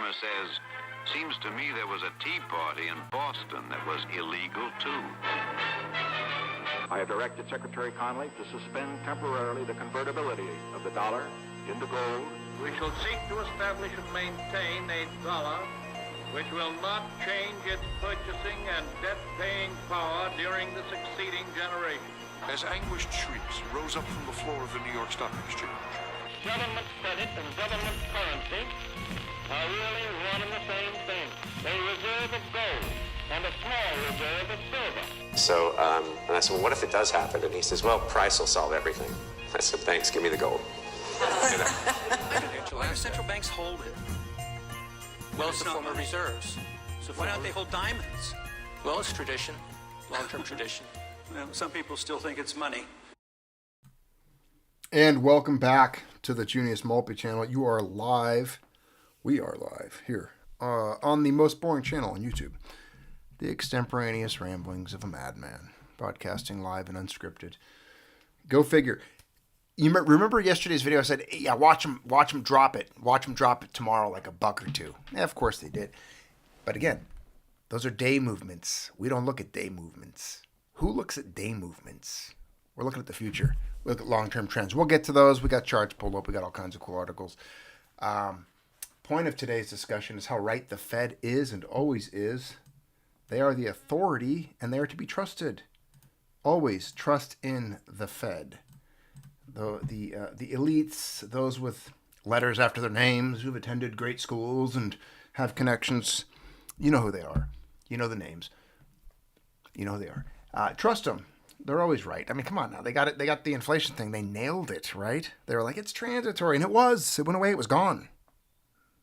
Obama says, seems to me there was a Tea Party in Boston that was illegal, too. I have directed Secretary Connally to suspend temporarily the convertibility of the dollar into gold. We shall seek to establish and maintain a dollar which will not change its purchasing and debt-paying power during the succeeding generation. As anguished shrieks rose up from the floor of the New York Stock Exchange. Government credit and government currency are really one and the same thing. A reserve of gold and a small reserve of silver. So, and I said, well, what if it does happen? And he says, well, price will solve everything. I said, thanks, give me the gold. You know? Why do central banks hold it? Well, it's a form of reserves. So why don't they hold diamonds? Well, it's tradition, long-term tradition. Well, some people still think it's money. And welcome back to the Junius Mulpi channel. You are live. We are live here on the most boring channel on YouTube. The extemporaneous ramblings of a madman, broadcasting live and unscripted. Go figure. You remember yesterday's video? I said, yeah, watch them drop it. Watch them drop it tomorrow like a buck or two. Yeah, of course they did. But again, those are day movements. We don't look at day movements. Who looks at day movements? We're looking at the future. We look at long-term trends. We'll get to those. We got charts pulled up. We got all kinds of cool articles. Point of today's discussion is how right the Fed is and always is. They are the authority and they are to be trusted. Always trust in the Fed. The elites, those with letters after their names, who've attended great schools and have connections, you know who they are. You know the names. You know who they are. Trust them. They're always right. I mean, come on now. They got it. They got the inflation thing. They nailed it, right? They were like, it's transitory, and it was. It went away. It was gone.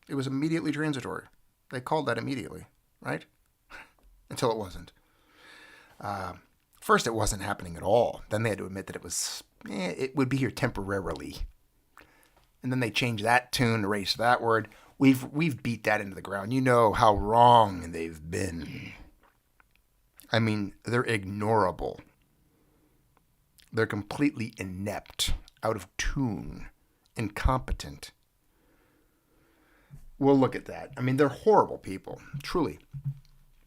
It was immediately transitory. They called that immediately, right? Until it wasn't. First, it wasn't happening at all. Then they had to admit that it would be here temporarily. And then they changed that tune, erased that word. We've beat that into the ground. You know how wrong they've been. I mean, they're ignorable. They're completely inept, out of tune, incompetent. We'll look at that. I mean, they're horrible people, truly.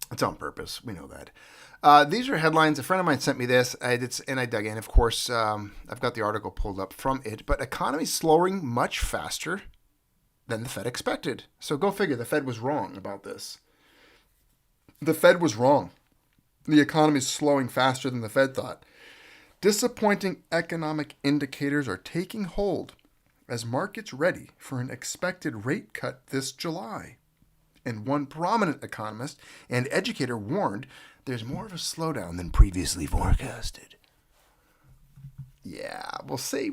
It's on purpose. We know that. These are headlines. A friend of mine sent me this, and I dug in. Of course, I've got the article pulled up from it. But economy slowing much faster than the Fed expected. So go figure. The Fed was wrong about this. The Fed was wrong. The economy is slowing faster than the Fed thought. Disappointing economic indicators are taking hold as markets ready for an expected rate cut this July. And one prominent economist and educator warned there's more of a slowdown than previously forecasted. Yeah, we'll see.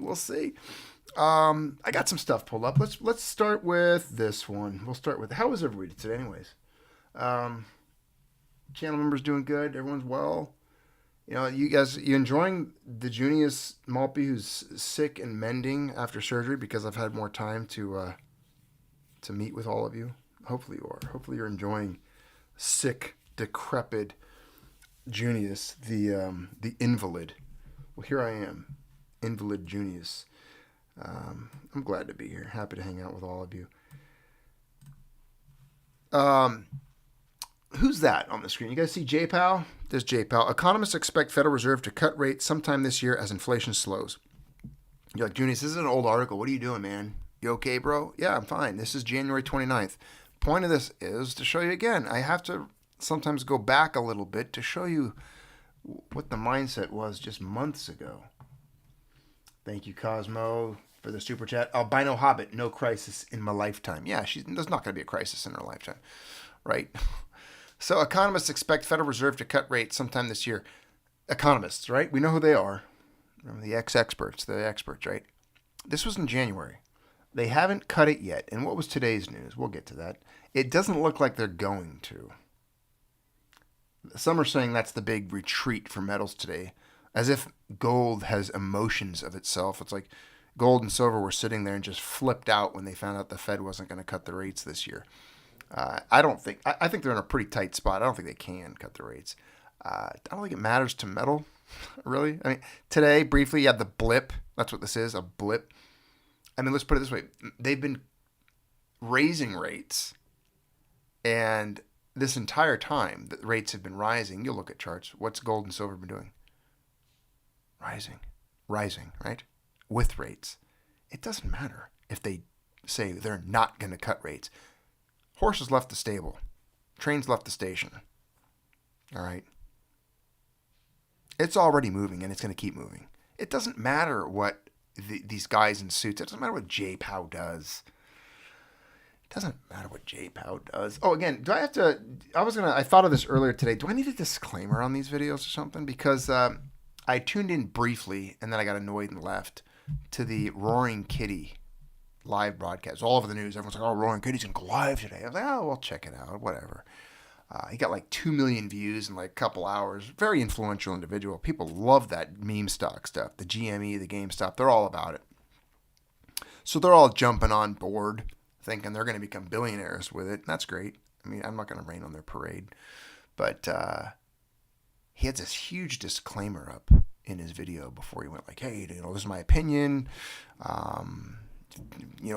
I got some stuff pulled up. Let's start with this one. We'll start with, how is everybody today anyways? Channel members doing good. Everyone's well. You know, you enjoying the Junius Mulpi who's sick and mending after surgery because I've had more time to meet with all of you. Hopefully you are. Hopefully you're enjoying sick, decrepit Junius, the invalid. Well, here I am, invalid Junius. I'm glad to be here. Happy to hang out with all of you. Who's that on the screen? You guys see J-Pal? There's J-Pal. Economists expect Federal Reserve to cut rates sometime this year as inflation slows. You're like, Junius, this is an old article. What are you doing, man? You okay, bro? Yeah, I'm fine. This is January 29th. Point of this is to show you again. I have to sometimes go back a little bit to show you what the mindset was just months ago. Thank you, Cosmo, for the super chat. Albino Hobbit, no crisis in my lifetime. Yeah, there's not going to be a crisis in her lifetime, right? So economists expect Federal Reserve to cut rates sometime this year. Economists, right? We know who they are. Remember the experts, right? This was in January. They haven't cut it yet. And what was today's news? We'll get to that. It doesn't look like they're going to. Some are saying that's the big retreat for metals today, as if gold has emotions of itself. It's like gold and silver were sitting there and just flipped out when they found out the Fed wasn't going to cut the rates this year. I think they're in a pretty tight spot. I don't think they can cut the rates. I don't think it matters to metal, really. I mean, today, briefly, you had the blip. That's what this is, a blip. I mean, let's put it this way. They've been raising rates And this entire time that rates have been rising, you'll look at charts. What's gold and silver been doing? Rising, right? With rates. It doesn't matter if they say they're not going to cut rates. Horses left the stable. Trains left the station. All right? It's already moving, and it's going to keep moving. It doesn't matter what these guys in suits, it doesn't matter what J. Powell does. It doesn't matter what J. Powell does. Oh, again, do I have to... I thought of this earlier today. Do I need a disclaimer on these videos or something? Because I tuned in briefly, and then I got annoyed and left, to the Roaring Kitty live broadcast. All over the news. Everyone's like, oh, Roaring Kitty's going to go live today. I was like, oh, well, check it out. Whatever. He got like 2 million views in like a couple hours. Very influential individual. People love that meme stock stuff. The GME, the GameStop, they're all about it. So they're all jumping on board, thinking they're going to become billionaires with it. That's great. I mean, I'm not going to rain on their parade. But he had this huge disclaimer up in his video before he went like, hey, this is my opinion.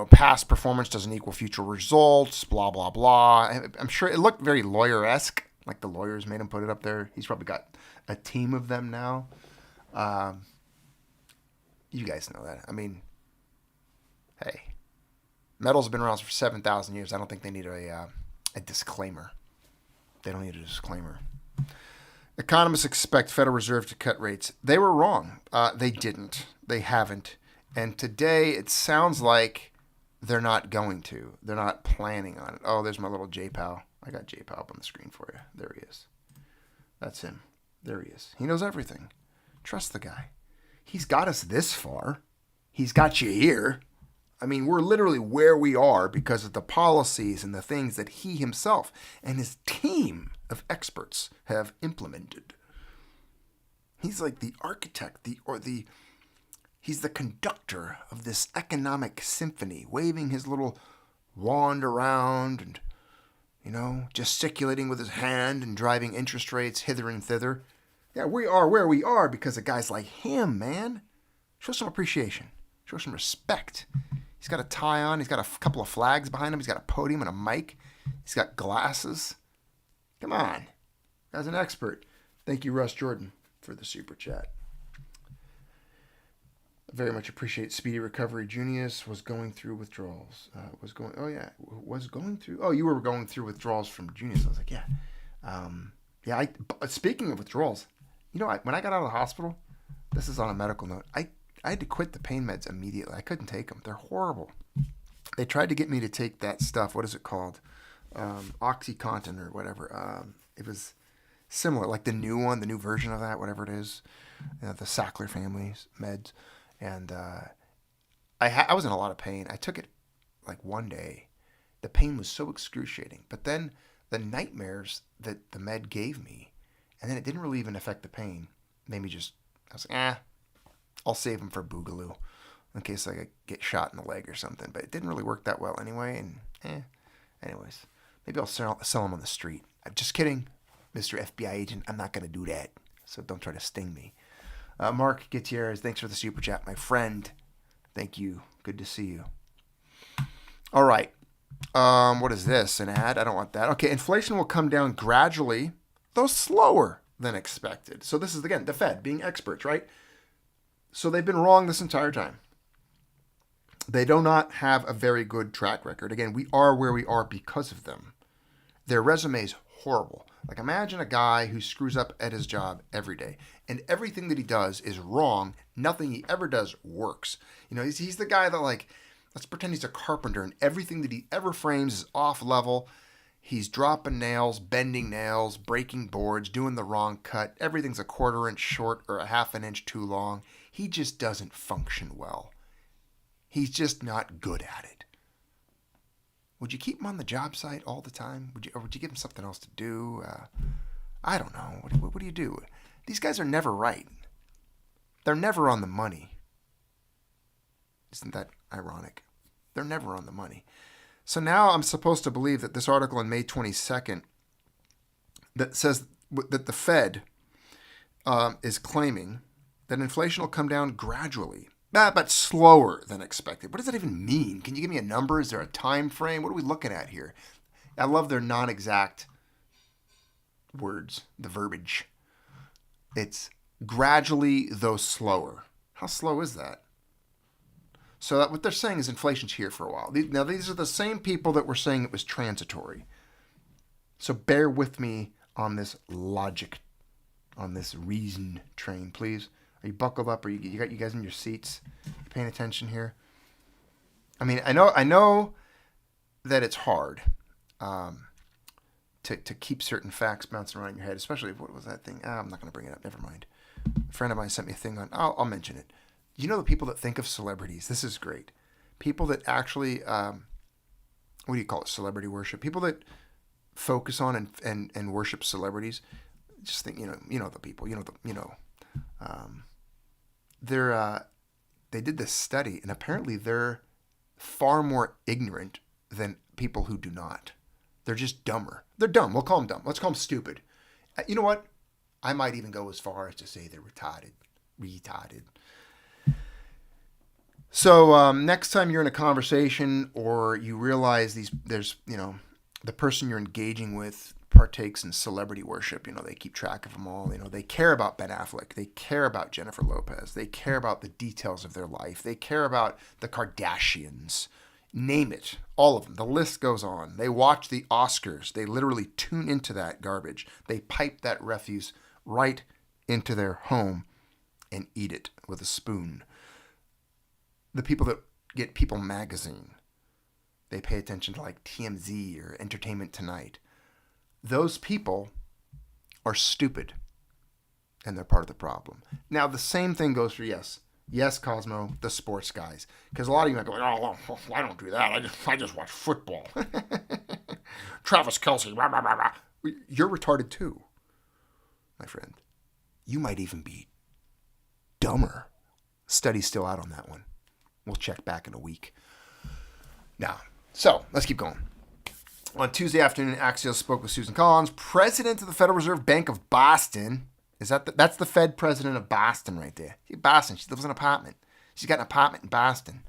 Past performance doesn't equal future results, blah, blah, blah. I'm sure it looked very lawyer-esque, like the lawyers made him put it up there. He's probably got a team of them now. You guys know that. I mean, hey, metals have been around for 7,000 years. I don't think they need a disclaimer. They don't need a disclaimer. Economists expect Federal Reserve to cut rates. They were wrong. They didn't. They haven't. And today it sounds like they're not going to. They're not planning on it. Oh, there's my little J-Pow. I got J-Pow up on the screen for you. There he is. That's him. There he is. He knows everything. Trust the guy. He's got us this far. He's got you here. I mean, we're literally where we are because of the policies and the things that he himself and his team of experts have implemented. He's like the architect, he's the conductor of this economic symphony, waving his little wand around and, gesticulating with his hand and driving interest rates hither and thither. Yeah, we are where we are because of guys like him, man. Show some appreciation. Show some respect. He's got a tie on. He's got a couple of flags behind him. He's got a podium and a mic. He's got glasses. Come on. As an expert. Thank you, Russ Jordan, for the super chat. I very much appreciate Speedy Recovery. Junius was going through withdrawals. You were going through withdrawals from Junius. I was like, yeah. Speaking of withdrawals, when I got out of the hospital, this is on a medical note, I had to quit the pain meds immediately. I couldn't take them. They're horrible. They tried to get me to take that stuff. What is it called? OxyContin or whatever. It was similar, like the new one, the new version of that, whatever it is. The Sackler family's meds. And I was in a lot of pain. I took it like one day. The pain was so excruciating. But then the nightmares that the med gave me, and then it didn't really even affect the pain, made me I was like, I'll save them for Boogaloo in case I get shot in the leg or something. But it didn't really work that well anyway. And anyways, maybe I'll sell them on the street. I'm just kidding, Mr. FBI agent. I'm not going to do that. So don't try to sting me. Mark Gutierrez, thanks for the super chat, my friend. Thank you. Good to see you. All right. What is this? An ad? I don't want that. Okay, inflation will come down gradually, though slower than expected. So this is, again, the Fed being experts, right? So they've been wrong this entire time. They do not have a very good track record. Again, we are where we are because of them. Their resume is horrible. Like, imagine a guy who screws up at his job every day, and everything that he does is wrong. Nothing he ever does works. He's the guy that, like, let's pretend he's a carpenter, and everything that he ever frames is off level. He's dropping nails, bending nails, breaking boards, doing the wrong cut. Everything's a 1/4 inch short or a 1/2 inch too long. He just doesn't function well. He's just not good at it. Would you keep him on the job site all the time? Or would you give him something else to do? I don't know. What do you do? These guys are never right. They're never on the money. Isn't that ironic? They're never on the money. So now I'm supposed to believe that this article on May 22nd that says that the Fed is claiming that inflation will come down gradually, but slower than expected. What does that even mean? Can you give me a number? Is there a time frame? What are we looking at here? I love their non-exact words, the verbiage. It's gradually, though slower. How slow is that? So that what they're saying is inflation's here for a while. Now, these are the same people that were saying it was transitory. So bear with me on this logic, on this reason train, please. Are you buckled up? Are you got you guys in your seats? You paying attention here? I mean, I know that it's hard to keep certain facts bouncing around in your head, especially what was that thing? I'm not going to bring it up. Never mind. A friend of mine sent me a thing on. I'll mention it. You know the people that think of celebrities. This is great. People that actually, what do you call it? Celebrity worship. People that focus on and worship celebrities. Just think, you know the people. They did this study, and apparently they're far more ignorant than people who do not. They're just dumber. They're dumb. We'll call them dumb. Let's call them stupid. You know what? I might even go as far as to say they're retarded. So next time you're in a conversation or you realize the person you're engaging with partakes in celebrity worship, they keep track of them all. They care about Ben Affleck. They care about Jennifer Lopez. They care about the details of their life. They care about the Kardashians. Name it. All of them. The list goes on. They watch the Oscars. They literally tune into that garbage. They pipe that refuse right into their home and eat it with a spoon. The people that get People magazine, they pay attention to like TMZ or Entertainment Tonight. Those people are stupid, and they're part of the problem. Now, the same thing goes for, yes, Cosmo, the sports guys. Because a lot of you might go, oh, I don't do that. I just watch football. Travis Kelce, blah, blah, blah, blah. You're retarded too, my friend. You might even be dumber. Study's still out on that one. We'll check back in a week. Now, so let's keep going. On Tuesday afternoon, Axios spoke with Susan Collins, president of the Federal Reserve Bank of Boston. That's the Fed president of Boston right there. Boston. She lives in an apartment. She's got an apartment in Boston.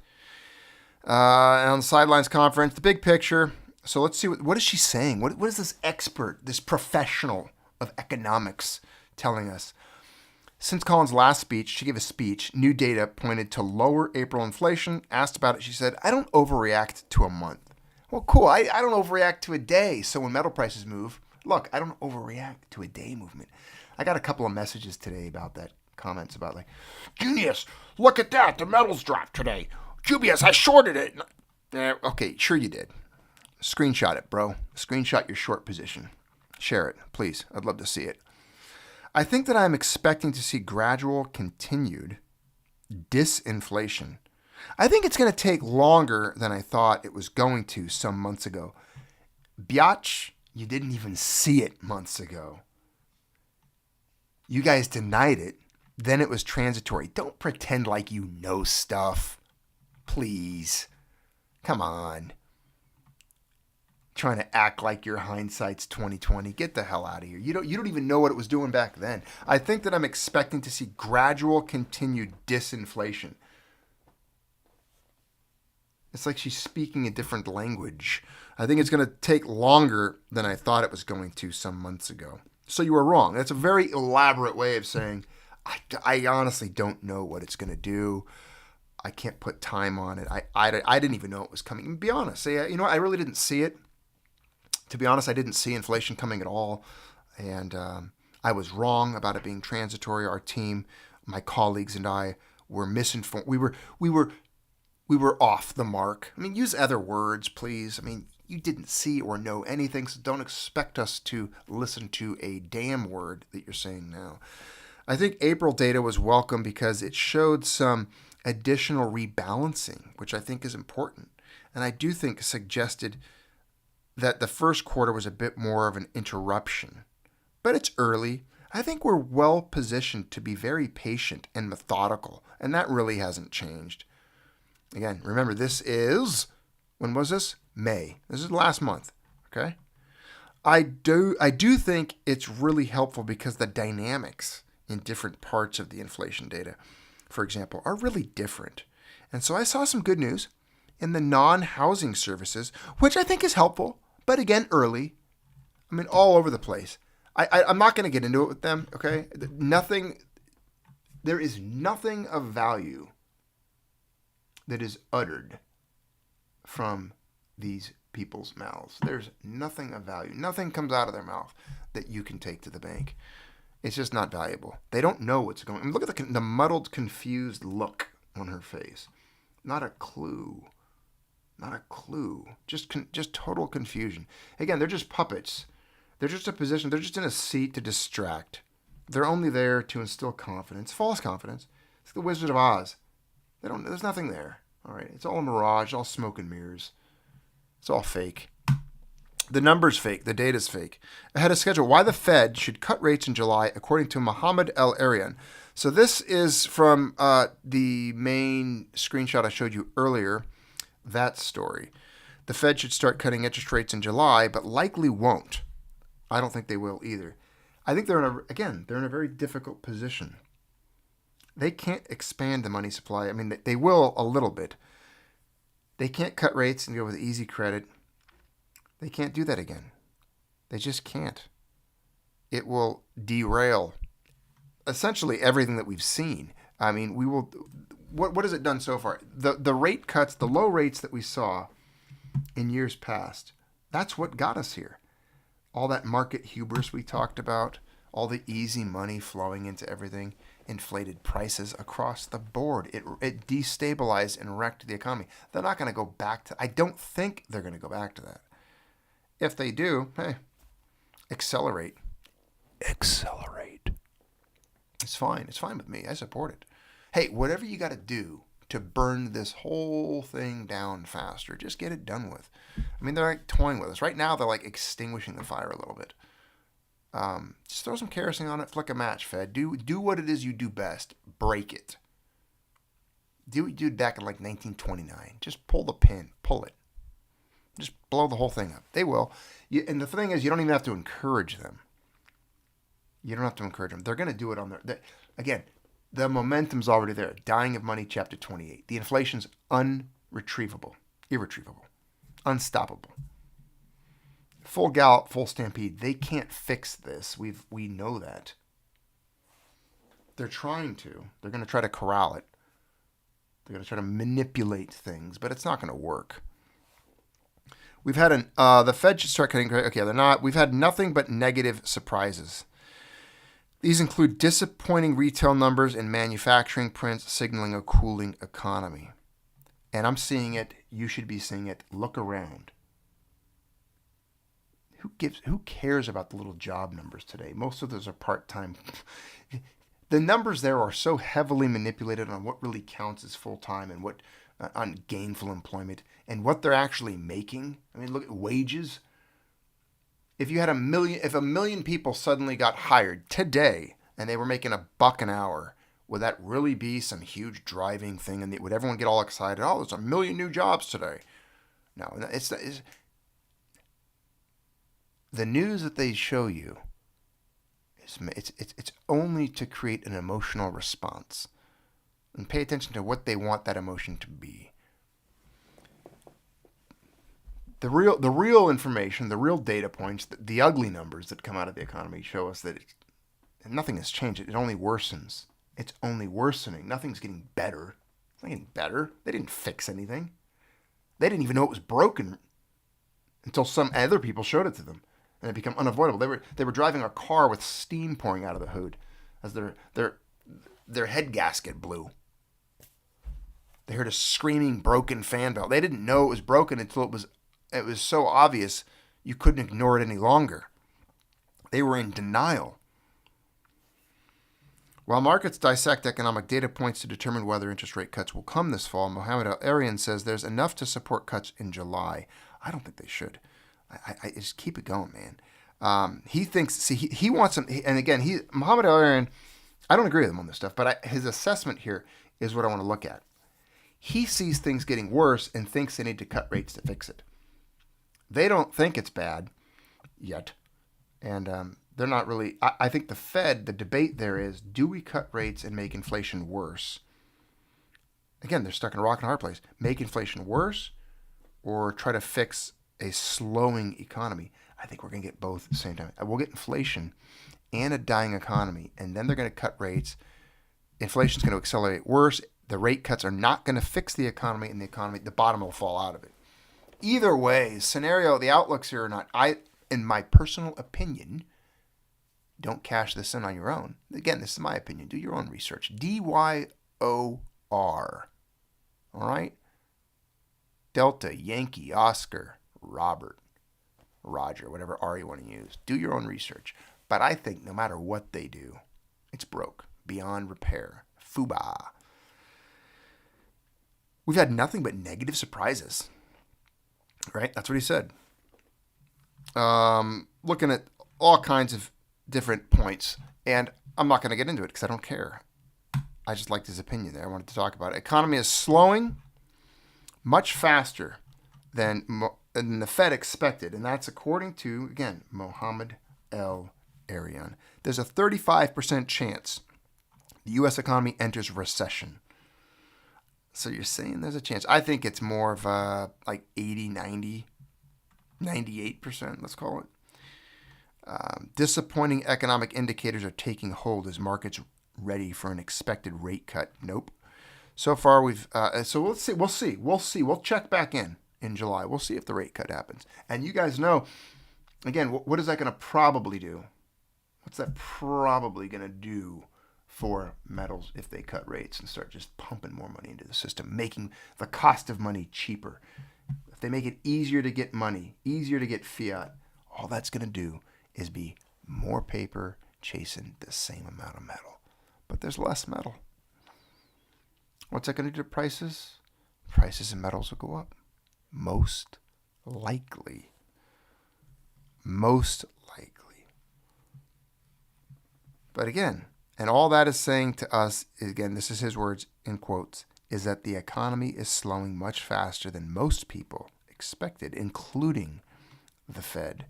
And on the Sidelines Conference, the big picture. So let's see, what is she saying? What is this expert, this professional of economics telling us? Since Collins' last speech, she gave a speech, new data pointed to lower April inflation. Asked about it, she said, I don't overreact to a month. Well, cool. I don't overreact to a day. So when metal prices move, look, I don't overreact to a day movement. I got a couple of messages today about that, comments about like, genius, look at that. The metals dropped today. Dubious, I shorted it. Okay, sure you did. Screenshot it, bro. Screenshot your short position. Share it, please. I'd love to see it. I think that I'm expecting to see gradual, continued disinflation. I think it's going to take longer than I thought it was going to some months ago. Biatch, you didn't even see it months ago. You guys denied it. Then it was transitory. Don't pretend like you know stuff. Please. Come on. Trying to act like your hindsight's 2020. Get the hell out of here. You don't even know what it was doing back then. I think that I'm expecting to see gradual, continued disinflation. It's like she's speaking a different language. I think it's going to take longer than I thought it was going to some months ago. So you were wrong. That's a very elaborate way of saying, I honestly don't know what it's going to do. I can't put time on it. I didn't even know it was coming. And be honest. I really didn't see it. To be honest, I didn't see inflation coming at all. And I was wrong about it being transitory. Our team, my colleagues and I were misinformed. We were off the mark. I mean, use other words, please. I mean, you didn't see or know anything, so don't expect us to listen to a damn word that you're saying now. I think April data was welcome because it showed some additional rebalancing, which I think is important. And I do think suggested that the first quarter was a bit more of an interruption. But it's early. I think we're well positioned to be very patient and methodical, and that really hasn't changed. Again, remember, when was this? May. This is last month, okay? I do think it's really helpful because the dynamics in different parts of the inflation data, for example, are really different. And so I saw some good news in the non-housing services, which I think is helpful. but again, early. I mean, all over the place. I'm not going to get into it with them, okay? There is nothing of value that is uttered from these people's mouths. There's nothing of value. Nothing comes out of their mouth that you can take to the bank. It's just not valuable. They don't know what's going on. I mean, look at the muddled, confused look on her face. Not a clue. Not a clue. Just total confusion. Again, they're just puppets. They're just a position. They're just in a seat to distract. They're only there to instill confidence, false confidence. It's the Wizard of Oz. There's nothing there. All right. It's all a mirage, all smoke and mirrors. It's all fake. The number's fake. The data's fake. Ahead of schedule, why the Fed should cut rates in July, according to Mohammed El-Arian. So this is from the main screenshot I showed you earlier, that story. The Fed should start cutting interest rates in July, but likely won't. I don't think they will either. I think they're in a very difficult position. They can't expand the money supply. I mean, they will a little bit. They can't cut rates and go with easy credit. They can't do that again. They just can't. It will derail essentially everything that we've seen. I mean, we will. What has it done so far? The rate cuts, the low rates that we saw in years past, that's what got us here. All that market hubris we talked about, all the easy money flowing into everything, inflated prices across the board. It destabilized and wrecked the economy. They're not going to go back to. I don't think they're going to go back to that. If they do, hey, accelerate. Accelerate. It's fine. It's fine with me. I support it. Hey, whatever you got to do to burn this whole thing down faster, just get it done with. I mean, they're like toying with us. Right now, they're like extinguishing the fire a little bit. Just throw some kerosene on it, flick a match, Fed. Do what it is you do best. Break it. Do what you did back in like 1929. Just pull the pin. Pull it. Just blow the whole thing up. They will. And the thing is, you don't even have to encourage them. You don't have to encourage them. They're going to do it on their... Again, the momentum's already there. Dying of money, chapter 28. The inflation's irretrievable. Unstoppable. Full gallop, full stampede. They can't fix this. We know that. They're trying to. They're going to try to corral it. They're going to try to manipulate things, but it's not going to work. We've had the Fed should start cutting. Okay, they're not. We've had nothing but negative surprises. These include disappointing retail numbers and manufacturing prints signaling a cooling economy. And I'm seeing it. You should be seeing it. Look around. Who cares about the little job numbers today? Most of those are part-time. The numbers there are so heavily manipulated on what really counts as full-time and what on gainful employment and what they're actually making. I mean, look at wages. If a million people suddenly got hired today and they were making $1 an hour, would that really be some huge driving thing? And would everyone get all excited? Oh, there's 1 million new jobs today. No, it's the news that they show you. It's only to create an emotional response, and pay attention to what they want that emotion to be. The real information, the real data points, the ugly numbers that come out of the economy show us that nothing has changed. It only worsens. It's only worsening. Nothing's getting better. It's not getting better. They didn't fix anything. They didn't even know it was broken until some other people showed it to them, and it became unavoidable. They were driving a car with steam pouring out of the hood as their head gasket blew. They heard a screaming broken fan belt. They didn't know it was broken until it was so obvious you couldn't ignore it any longer. They were in denial. While markets dissect economic data points to determine whether interest rate cuts will come this fall, Mohammed El-Arian says there's enough to support cuts in July. I don't think they should. I just keep it going, man. He thinks, he wants them, and again, Mohammed El-Arian, I don't agree with him on this stuff, but his assessment here is what I want to look at. He sees things getting worse and thinks they need to cut rates to fix it. They don't think it's bad yet. And they're not really... I think the Fed, the debate there is, do we cut rates and make inflation worse? Again, they're stuck in a rock and a hard place. Make inflation worse or try to fix a slowing economy. I think we're going to get both at the same time. We'll get inflation and a dying economy, and then they're going to cut rates. Inflation's going to accelerate worse. The rate cuts are not going to fix the economy, and the bottom will fall out of it. Either way, scenario, the outlooks here are not. In my personal opinion, don't cash this in on your own. Again, this is my opinion. Do your own research. DYOR. All right? Delta, Yankee, Oscar, Robert, Roger, whatever R you want to use. Do your own research. But I think no matter what they do, it's broke. Beyond repair. FUBA. We've had nothing but negative surprises. Right? That's what he said. Looking at all kinds of different points. And I'm not going to get into it because I don't care. I just liked his opinion there. I wanted to talk about it. Economy is slowing much faster than the Fed expected. And that's according to, again, Mohammed El-Arian. There's a 35% chance the U.S. economy enters recession. So you're saying there's a chance. I think it's more of like 80, 90, 98%, let's call it. Disappointing economic indicators are taking hold as markets ready for an expected rate cut. Nope. So far, so let's see. We'll see. We'll check back in July. We'll see if the rate cut happens. And you guys know, again, what is that going to probably do? What's that probably going to do for metals if they cut rates and start just pumping more money into the system, making the cost of money cheaper? If they make it easier to get money, easier to get fiat, all that's going to do is be more paper chasing the same amount of metal. But there's less metal. What's that going to do to prices? Prices in metals will go up. Most likely. Most likely. But again, and all that is saying to us, again, this is his words in quotes, is that the economy is slowing much faster than most people expected, including the Fed.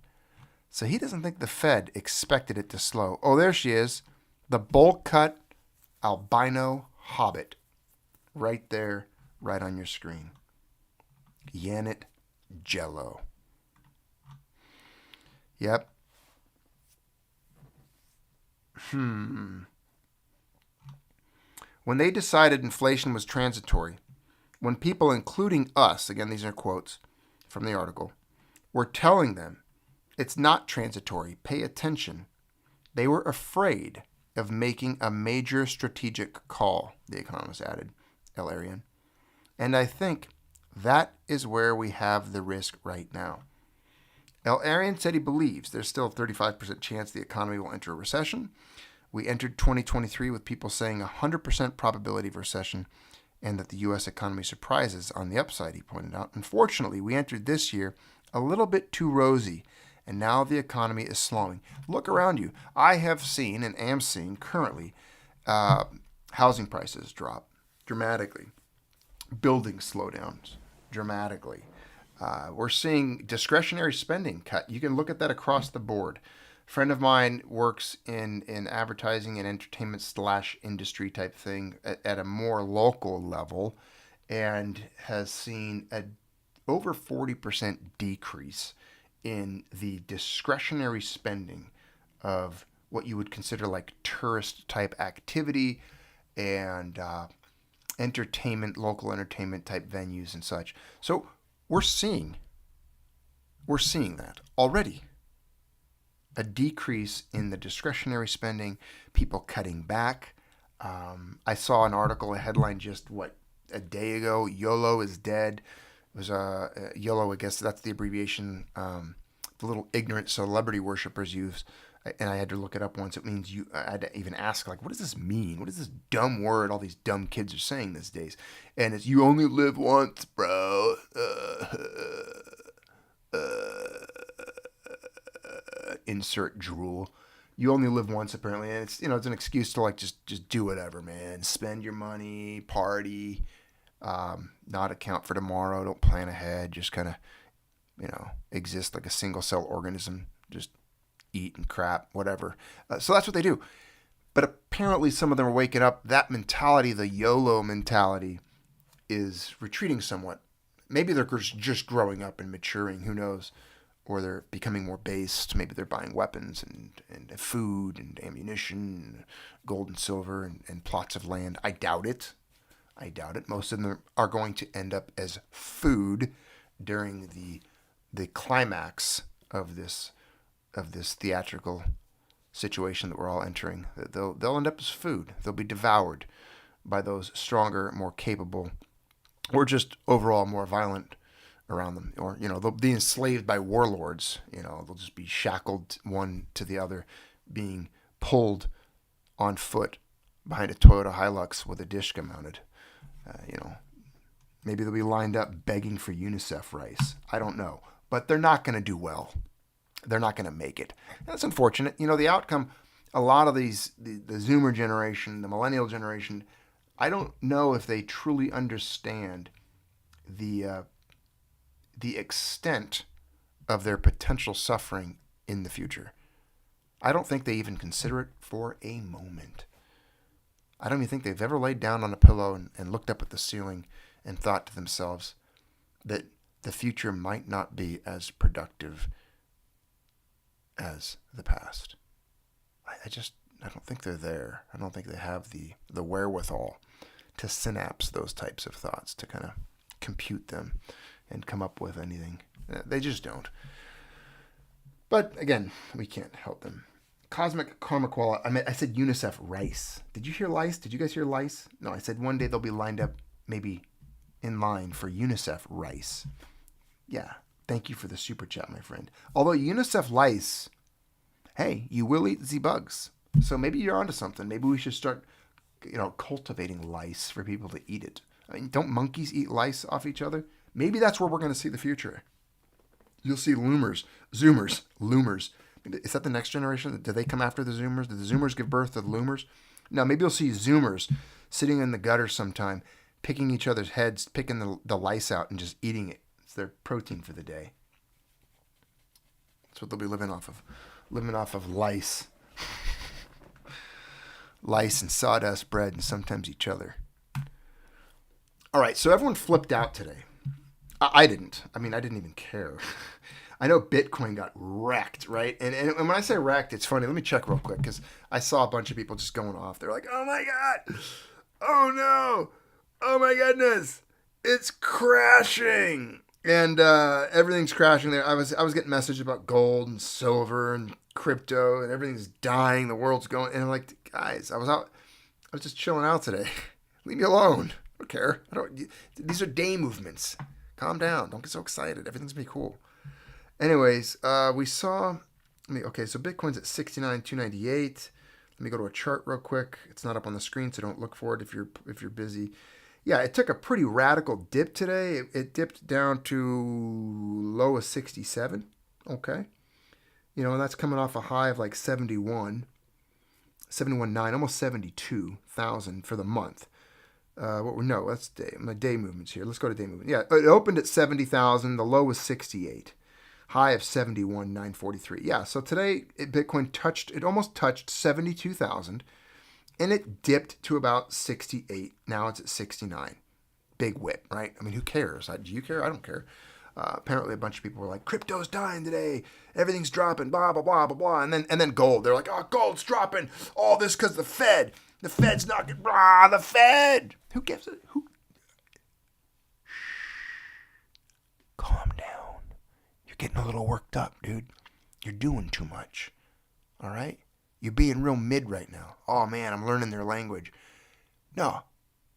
So he doesn't think the Fed expected it to slow. Oh, there she is. The bowl cut albino hobbit. Right there, right on your screen. Janet Jello. Yep. When they decided inflation was transitory, when people, including us, again, these are quotes from the article, were telling them, it's not transitory, pay attention, they were afraid of making a major strategic call, the economist added, El-Arian. And I think that is where we have the risk right now. El-Arian said he believes there's still a 35% chance the economy will enter a recession. We entered 2023 with people saying 100% probability of recession and that the U.S. economy surprises on the upside, he pointed out. Unfortunately, we entered this year a little bit too rosy, and now the economy is slowing. Look around you. I have seen and am seeing currently housing prices drop dramatically. Building slowdowns dramatically. We're seeing discretionary spending cut. You can look at that across the board. A friend of mine works in advertising and entertainment / industry type thing at a more local level and has seen over 40% decrease in the discretionary spending of what you would consider like tourist type activity and local entertainment type venues and such. So we're seeing that already. A decrease in the discretionary spending, people cutting back. I saw an article, a headline just a day ago, YOLO is dead. It was YOLO, I guess that's the abbreviation the little ignorant celebrity worshipers use. And I had to look it up once. It means I had to even ask, like, what does this mean? What is this dumb word all these dumb kids are saying these days? And it's, you only live once, bro. Insert drool. You only live once, apparently. And it's, it's an excuse to, like, just do whatever, man. Spend your money, party, not account for tomorrow. Don't plan ahead. Just kind of, exist like a single cell organism. Just eat and crap, whatever. So that's what they do. But apparently some of them are waking up. That mentality, the YOLO mentality, is retreating somewhat. Maybe they're just growing up and maturing. Who knows? Or they're becoming more based. Maybe they're buying weapons and food and ammunition, and gold and silver and plots of land. I doubt it. Most of them are going to end up as food during the climax of this theatrical situation that we're all entering. They'll end up as food. They'll be devoured by those stronger, more capable, or just overall more violent around them. Or, they'll be enslaved by warlords. They'll just be shackled one to the other, being pulled on foot behind a Toyota Hilux with a Dishka mounted. Maybe they'll be lined up begging for UNICEF rice. I don't know. But they're not going to do well. They're not going to make it. That's unfortunate. The outcome, a lot of the Zoomer generation, the millennial generation, I don't know if they truly understand the extent of their potential suffering in the future. I don't think they even consider it for a moment. I don't even think they've ever laid down on a pillow and looked up at the ceiling and thought to themselves that the future might not be as productive as the past. I don't think they're there. I don't think they have the wherewithal to synapse those types of thoughts, to kind of compute them and come up with anything. They just don't. But again, we can't help them. Cosmic Karma Koala. I said UNICEF rice. Did you hear lice? Did you guys hear lice? No, I said one day they'll be lined up, maybe in line for UNICEF rice. Yeah. Thank you for the super chat, my friend. Although UNICEF lice, hey, you will eat the bugs. So maybe you're onto something. Maybe we should start, cultivating lice for people to eat it. I mean, don't monkeys eat lice off each other? Maybe that's where we're going to see the future. You'll see loomers. Is that the next generation? Did they come after the Zoomers? Did the Zoomers give birth to the loomers? No, maybe you'll see Zoomers sitting in the gutter sometime, picking each other's heads, picking the lice out and just eating it. It's their protein for the day. That's what they'll be living off of lice. Lice and sawdust bread and sometimes each other. All right, so everyone flipped out today. I didn't. I didn't even care. I know Bitcoin got wrecked, right? And when I say wrecked, it's funny. Let me check real quick because I saw a bunch of people just going off. They're like, oh my God. Oh no. Oh my goodness. It's crashing. And everything's crashing there. I was getting messages about gold and silver and crypto and everything's dying. The world's going. And I'm like, guys, I was just chilling out today. Leave me alone. I don't care. These are day movements. Calm down. Don't get so excited. Everything's going to be cool. Anyways, we saw, so Bitcoin's at 69,298. Let me go to a chart real quick. It's not up on the screen, so don't look for it if you're busy. Yeah, it took a pretty radical dip today. It dipped down to low of 67. Okay. And that's coming off a high of like 71.9, almost 72,000 for the month. That's day. My day movements here. Let's go to day movement. Yeah, it opened at 70,000. The low was 68. High of 71,943. Yeah, so today Bitcoin almost touched 72,000, and it dipped to about 68. Now it's at 69. Big whip, right? Who cares? Do you care? I don't care. Apparently, a bunch of people were like, "Crypto's dying today. Everything's dropping. Blah blah blah blah blah." And then gold. They're like, "Oh, gold's dropping. All this because the Fed. The Fed's not getting. The Fed. Who gives it? Who? Shh. Calm down. Getting a little worked up, dude. You're doing too much. All right? You're being real mid right now. Oh, man, I'm learning their language. No.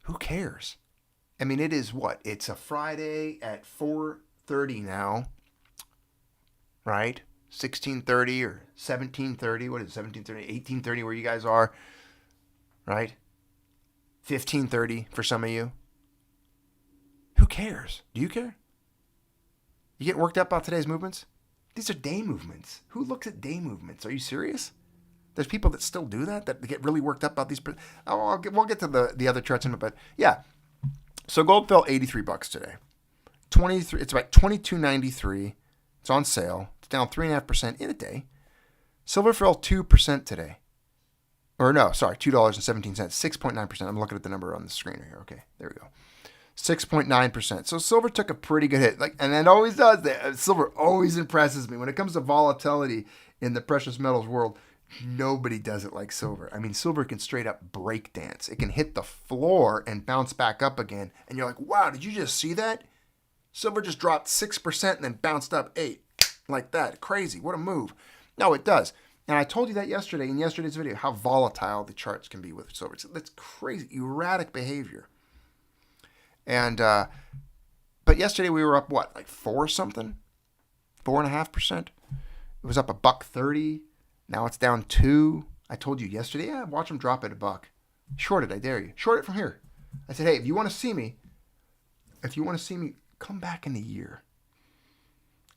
Who cares? It is what? It's a Friday at 4:30 now. Right? 16:30 or 17:30. What is it? 17:30, 18:30 where you guys are. Right? 15:30 for some of you. Who cares? Do you care? You get worked up about today's movements? These are day movements. Who looks at day movements? Are you serious? There's people that still do that get really worked up about these. We'll get to the other charts in a bit. Yeah. So gold fell $83 today. It's about $22.93. It's on sale. It's down 3.5% in a day. Silver fell 2% today. $2.17, 6.9%. I'm looking at the number on the screen right here. Okay, there we go. 6.9%. So silver took a pretty good hit. And it always does that. Silver always impresses me. When it comes to volatility in the precious metals world, nobody does it like silver. I mean, silver can straight up break dance. It can hit the floor and bounce back up again. And you're like, wow, did you just see that? Silver just dropped 6% and then bounced up 8%. Like that. Crazy. What a move. No, it does. And I told you that yesterday in yesterday's video, how volatile the charts can be with silver. That's crazy, erratic behavior. And, but yesterday we were up, what, like 4 something? 4.5%? It was up $1.30. Now it's down 2. I told you yesterday, yeah, watch them drop at $1. Short it, I dare you. Short it from here. I said, hey, if you want to see me, come back in a year.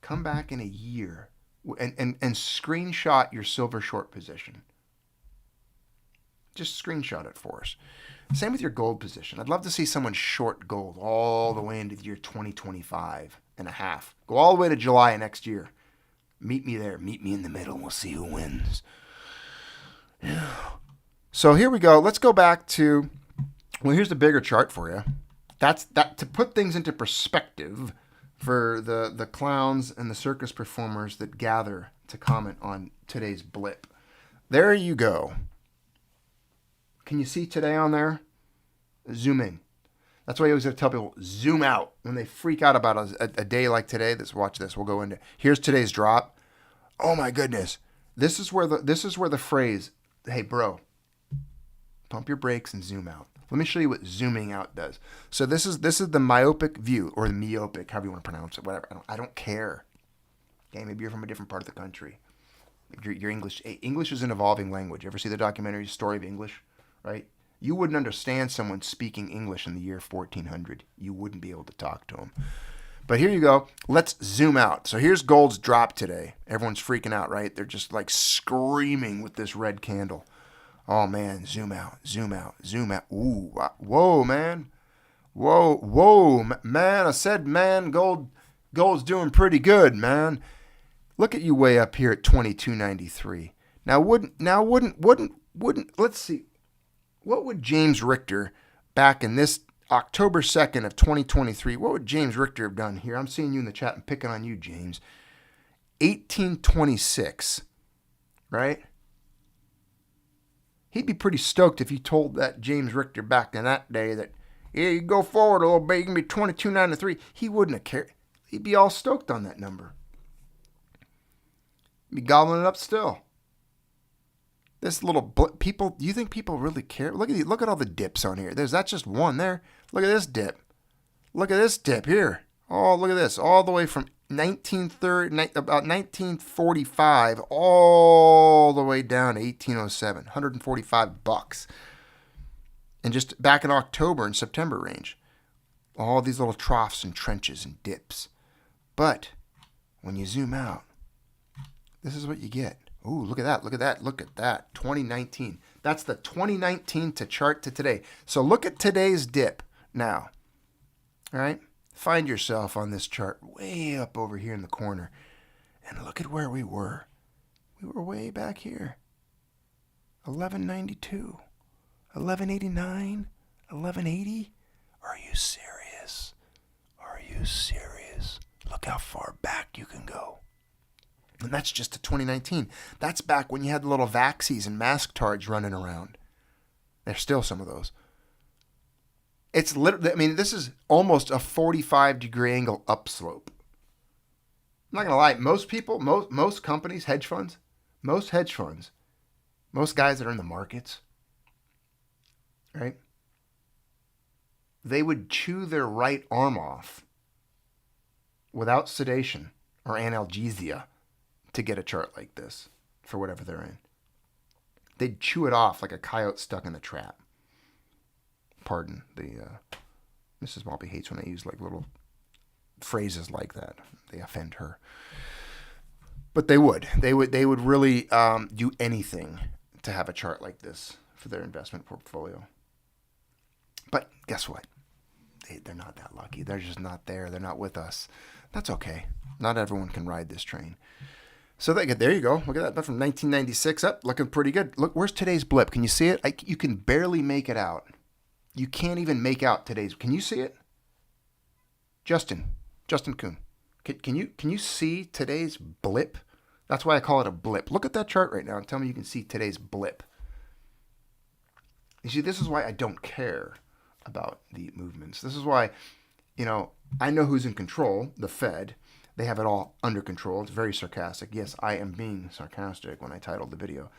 Come back in a year and screenshot your silver short position. Just screenshot it for us. Same with your gold position. I'd love to see someone short gold all the way into the year 2025 and a half. Go all the way to July of next year. Meet me there. Meet me in the middle. We'll see who wins. Yeah. So here we go. Let's go back to, well, here's the bigger chart for you. That's that to put things into perspective for the clowns and the circus performers that gather to comment on today's blip. There you go. Can you see today on there? Zoom in. That's why I always have to tell people, zoom out. When they freak out about a day like today, watch this. We'll go into, here's today's drop. Oh my goodness. This is where the phrase, hey bro, pump your brakes and zoom out. Let me show you what zooming out does. So this is the myopic view, or the myopic, however you want to pronounce it, whatever. I don't care. Okay, maybe you're from a different part of the country. You're English. English is an evolving language. You ever see the documentary Story of English? Right? You wouldn't understand someone speaking English in the year 1400. You wouldn't be able to talk to them. But here you go. Let's zoom out. So here's gold's drop today. Everyone's freaking out, right? They're just like screaming with this red candle. Oh, man, zoom out, zoom out, zoom out. Ooh, whoa, man. Whoa, man. I said, man, gold's doing pretty good, man. Look at you way up here at 22.93. Now, wouldn't, let's see. What would James Richter, back in this October 2nd of 2023, what would James Richter have done here? I'm seeing you in the chat and picking on you, James. 1826, right? He'd be pretty stoked if you told that James Richter back in that day that, yeah, you go forward a little bit, you can be 22.93. He wouldn't have cared. He'd be all stoked on that number. He'd be gobbling it up still. This little people, do you think people really care? Look at all the dips on here. That's just one there. Look at this dip. Look at this dip here. Oh, look at this. All the way from 1945 all the way down to 1807. $145. And just back in October and September range. All these little troughs and trenches and dips. But when you zoom out, this is what you get. Ooh, look at that. Look at that. Look at that. 2019. That's the 2019 to chart to today. So look at today's dip now. All right? Find yourself on this chart way up over here in the corner. And look at where we were. We were way back here. 1192. 1189. 1180. Are you serious? Are you serious? Look how far back you can go. And that's just to 2019. That's back when you had the little vaxies and mask tards running around. There's still some of those. It's literally, I mean, this is almost a 45-degree angle upslope. I'm not going to lie. Most people, most companies, hedge funds, most guys that are in the markets, right? They would chew their right arm off without sedation or analgesia to get a chart like this for whatever they're in. They'd chew it off like a coyote stuck in a trap. Pardon Mrs. Malby hates when I use like little phrases like that. They offend her. But they would really do anything to have a chart like this for their investment portfolio. But guess what? They're not that lucky. They're just not there. They're not with us. That's okay. Not everyone can ride this train. So there you go. Look at that. From 1996 up, looking pretty good. Look, where's today's blip? Can you see it? You can barely make it out. You can't even make out today's. Can you see it? Justin Kuhn. Can you see today's blip? That's why I call it a blip. Look at that chart right now and tell me you can see today's blip. You see, this is why I don't care about the movements. This is why, I know who's in control, the Fed. They have it all under control. It's very sarcastic. Yes, I am being sarcastic when I titled the video.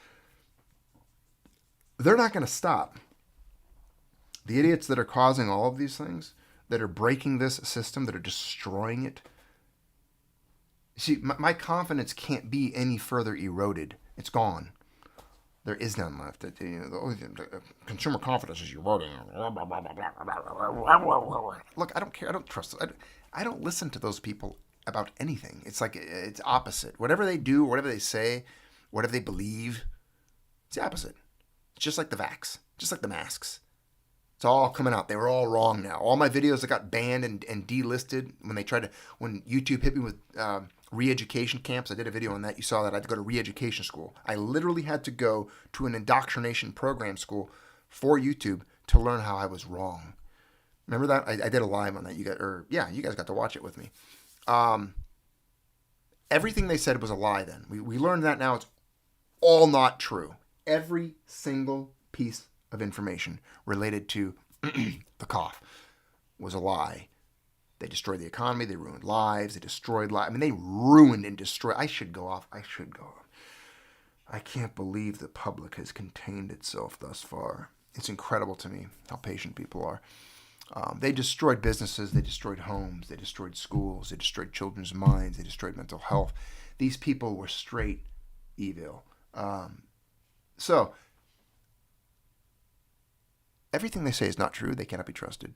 They're not going to stop. The idiots that are causing all of these things, that are breaking this system, that are destroying it. See, my confidence can't be any further eroded. It's gone. There is none left. The consumer confidence is eroding. Look, I don't care. I don't trust. I don't listen to those people about anything. It's like it's opposite. Whatever they do, whatever they say, whatever they believe, it's the opposite. It's just like the vax, just like the masks. It's all coming out. They were all wrong now. All my videos that got banned and delisted when YouTube hit me with re-education camps. I did a video on that. You saw that. I had to go to re-education school. I literally had to go to an indoctrination program school for YouTube to learn how I was wrong. Remember that? I did a live on that. You guys got to watch it with me. Everything they said was a lie then. We learned that now. It's all not true. Every single piece of information related to the cough was a lie. They destroyed the economy. They ruined lives. They destroyed lives. I mean, they ruined and destroyed. I should go off. I can't believe the public has contained itself thus far. It's incredible to me how patient people are. They destroyed businesses. They destroyed homes. They destroyed schools. They destroyed children's minds. They destroyed mental health. These people were straight evil. So, everything they say is not true. They cannot be trusted.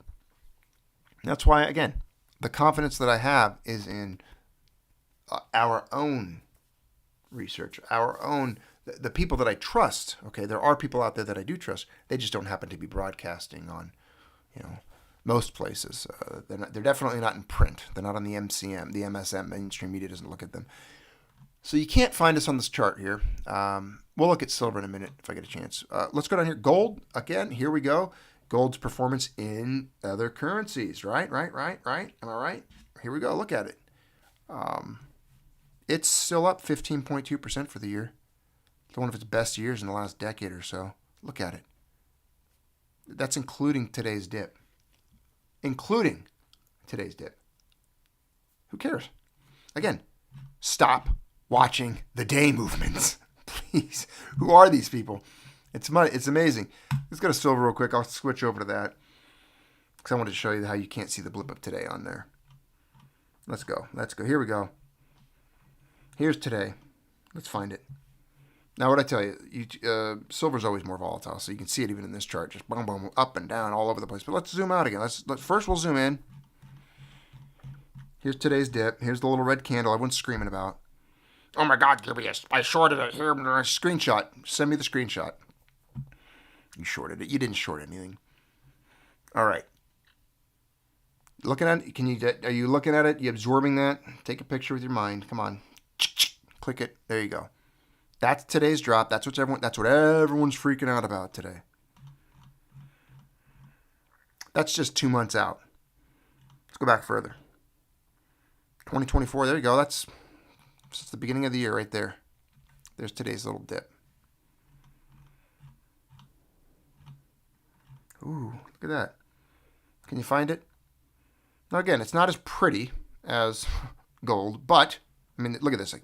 And that's why, again, the confidence that I have is in our own research, the people that I trust. Okay, there are people out there that I do trust. They just don't happen to be broadcasting on, most places. They're definitely not in print. They're not on the MCM, the MSM. Mainstream media doesn't look at them. So you can't find us on this chart here. We'll look at silver in a minute if I get a chance. Let's go down here. Gold, again, here we go. Gold's performance in other currencies, right? Am I right? Here we go. Look at it. It's still up 15.2% for the year. It's one of its best years in the last decade or so. Look at it. That's including today's dip. Who cares? Again, stop watching the day movements. Please. Who are these people? It's money. It's amazing. Let's go to silver real quick. I'll switch over to that because I wanted to show you how you can't see the blip of today on there. Let's go. Here we go. Here's today. Let's find it. Now, what I tell you, silver's always more volatile, so you can see it even in this chart. Just boom, boom, up and down, all over the place. But let's zoom out again. First, we'll zoom in. Here's today's dip. Here's the little red candle everyone's screaming about. Oh my God, Gibby, I shorted it. Here, screenshot. Send me the screenshot. You shorted it. You didn't short anything. All right. Looking at it? Are you looking at it? You absorbing that? Take a picture with your mind. Come on. Click it. There you go. That's today's drop. That's what everyone's freaking out about today. That's just 2 months out. Let's go back further. 2024. There you go. That's the beginning of the year right there. There's today's little dip. Ooh, look at that. Can you find it? Now again, it's not as pretty as gold, but I mean, look at this. Like,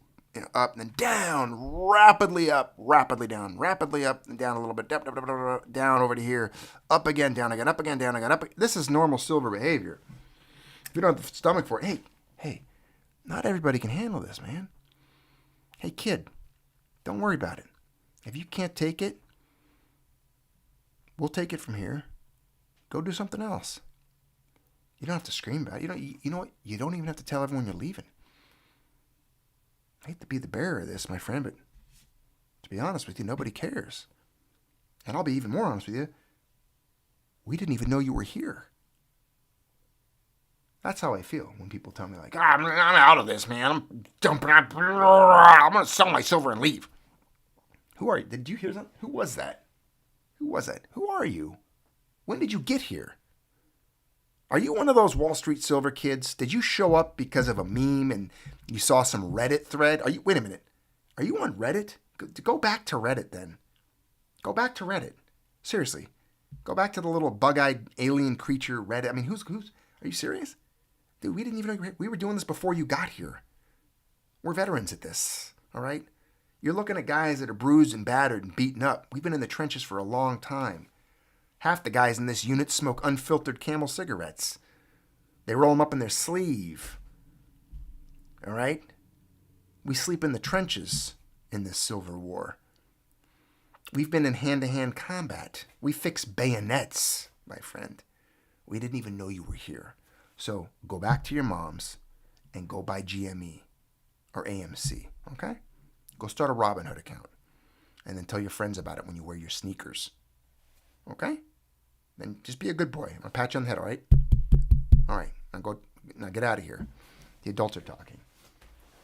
up and then down, rapidly up, rapidly down, rapidly up and down a little bit, down over to here, up again, down again, up again, down again, up. This is normal silver behavior. If you don't have the stomach for it, hey, not everybody can handle this, man. Hey, kid, don't worry about it. If you can't take it, we'll take it from here. Go do something else. You don't have to scream about it. You know what? You don't even have to tell everyone you're leaving. I hate to be the bearer of this, my friend, but to be honest with you, nobody cares. And I'll be even more honest with you. We didn't even know you were here. That's how I feel when people tell me, like, I'm out of this, man. I'm going to sell my silver and leave. Who are you? Did you hear that? Who was that? Who are you? When did you get here? Are you one of those Wall Street Silver kids? Did you show up because of a meme and you saw some Reddit thread? Wait a minute. Are you on Reddit? Go back to Reddit then. Go back to Reddit. Seriously. Go back to the little bug-eyed alien creature Reddit. I mean, who's are you serious? Dude, we didn't even know we were doing this before you got here. We're veterans at this, all right? You're looking at guys that are bruised and battered and beaten up. We've been in the trenches for a long time. Half the guys in this unit smoke unfiltered Camel cigarettes. They roll them up in their sleeve. All right? We sleep in the trenches in this Silver War. We've been in hand-to-hand combat. We fix bayonets, my friend. We didn't even know you were here. So go back to your moms and go buy GME or AMC, okay? Go start a Robinhood account and then tell your friends about it when you wear your sneakers, okay? Then just be a good boy. I'm going to pat you on the head, all right? All right, now get out of here. The adults are talking.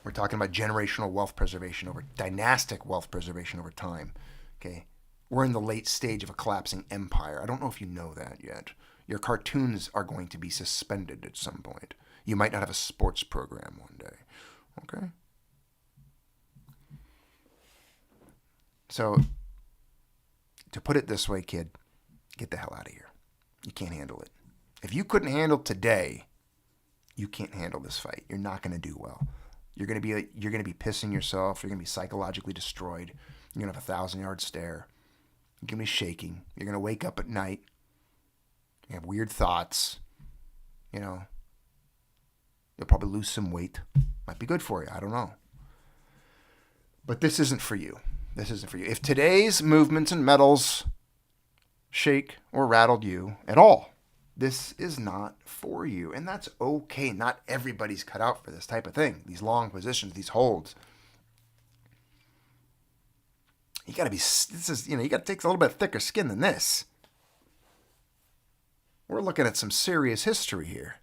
We're talking about generational wealth preservation dynastic wealth preservation over time. Okay, we're in the late stage of a collapsing empire. I don't know if you know that yet. Your cartoons are going to be suspended at some point. You might not have a sports program one day. Okay? So, to put it this way, kid, get the hell out of here. You can't handle it. If you couldn't handle today, you can't handle this fight. You're not going to do well. You're going to be pissing yourself. You're going to be psychologically destroyed. You're going to have a 1,000-yard stare. You're going to be shaking. You're going to wake up at night. You have weird thoughts. You'll probably lose some weight. Might be good for you. I don't know. But this isn't for you. This isn't for you. If today's movements and metals shake or rattled you at all, this is not for you. And that's okay. Not everybody's cut out for this type of thing. These long positions, these holds. You got to take a little bit thicker skin than this. We're looking at some serious history here.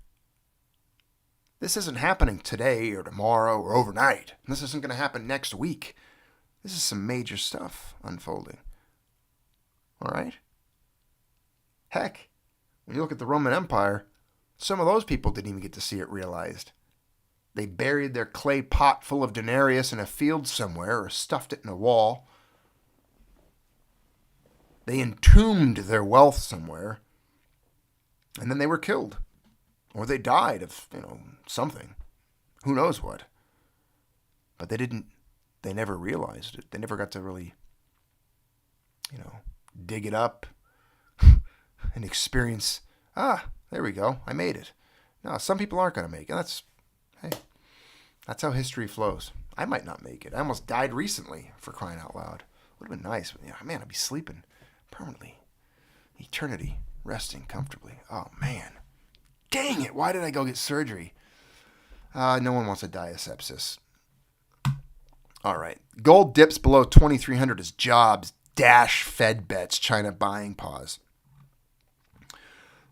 This isn't happening today or tomorrow or overnight. This isn't going to happen next week. This is some major stuff unfolding. All right? Heck, when you look at the Roman Empire, some of those people didn't even get to see it realized. They buried their clay pot full of denarius in a field somewhere or stuffed it in a wall. They entombed their wealth somewhere, and then they were killed. Or they died of, something. Who knows what. But they never realized it. They never got to really, dig it up and experience, there we go, I made it. No, some people aren't going to make it. That's how history flows. I might not make it. I almost died recently, for crying out loud. Would have been nice, but man, I'd be sleeping permanently. Eternity, resting comfortably. Oh, man. Dang it, why did I go get surgery? No one wants to die of sepsis. All right. Gold dips below 2,300 as jobs dash Fed bets China buying pause.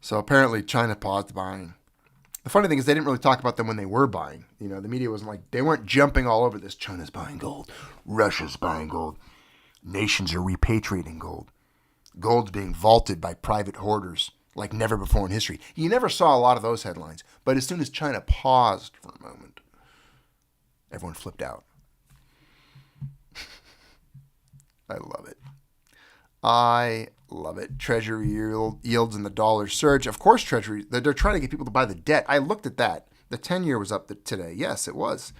So apparently China paused buying. The funny thing is they didn't really talk about them when they were buying. The media wasn't like, they weren't jumping all over this. China's buying gold. Russia's buying gold. Nations are repatriating gold. Gold's being vaulted by private hoarders like never before in history. You never saw a lot of those headlines. But as soon as China paused for a moment, everyone flipped out. I love it. I love it. Treasury yields and the dollar surge. Of course, Treasury, they're trying to get people to buy the debt. I looked at that. The 10-year was up today. Yes, it was.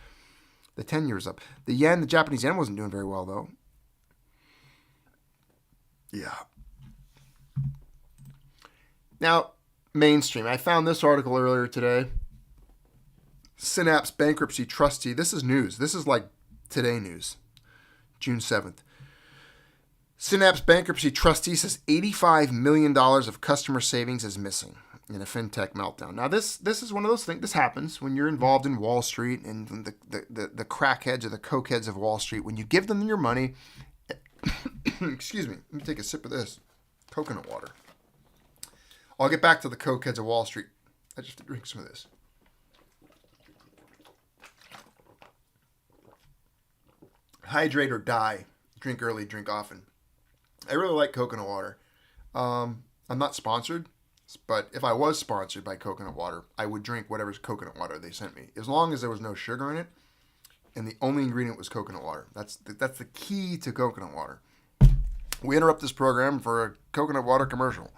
The 10-year was up. The yen, the Japanese yen wasn't doing very well, though. Yeah. Now, mainstream. I found this article earlier today. Synapse bankruptcy trustee. This is news. This is like today news. June 7th. Synapse bankruptcy trustee says $85 million of customer savings is missing in a fintech meltdown. Now, this is one of those things. This happens when you're involved in Wall Street and the crackheads or the cokeheads of Wall Street. When you give them your money, excuse me, let me take a sip of this coconut water. I'll get back to the cokeheads of Wall Street. I just have to drink some of this. Hydrate or die. Drink early, drink often. I really like coconut water. I'm not sponsored. But if I was sponsored by coconut water, I would drink whatever coconut water they sent me, as long as there was no sugar in it, and the only ingredient was coconut water. That's the key to coconut water. We interrupt this program for a coconut water commercial.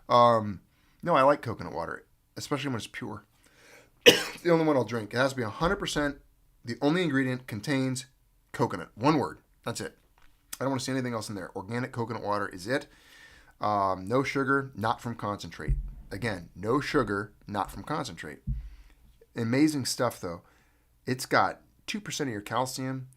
No, I like coconut water, especially when it's pure. It's the only one I'll drink. It has to be 100%. The only ingredient contains coconut. One word. That's it. I don't want to see anything else in there. Organic coconut water is it. No sugar, not from concentrate. Again, no sugar, not from concentrate. Amazing stuff, though. It's got 2% of your calcium,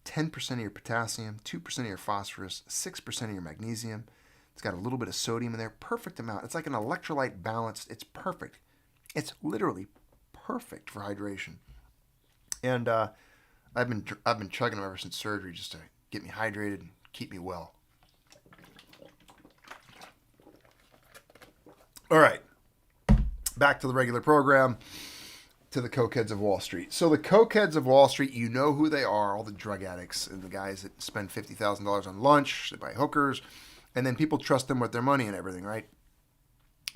10% of your potassium, 2% of your phosphorus, 6% of your magnesium. It's got a little bit of sodium in there. Perfect amount. It's like an electrolyte balanced. It's perfect. It's literally perfect for hydration. And I've been chugging them ever since surgery just to get me hydrated and keep me well. All right. Back to the regular program, to the cokeheads of Wall Street. So the cokeheads of Wall Street, you know who they are, all the drug addicts and the guys that spend $50,000 on lunch, they buy hookers, and then people trust them with their money and everything, right?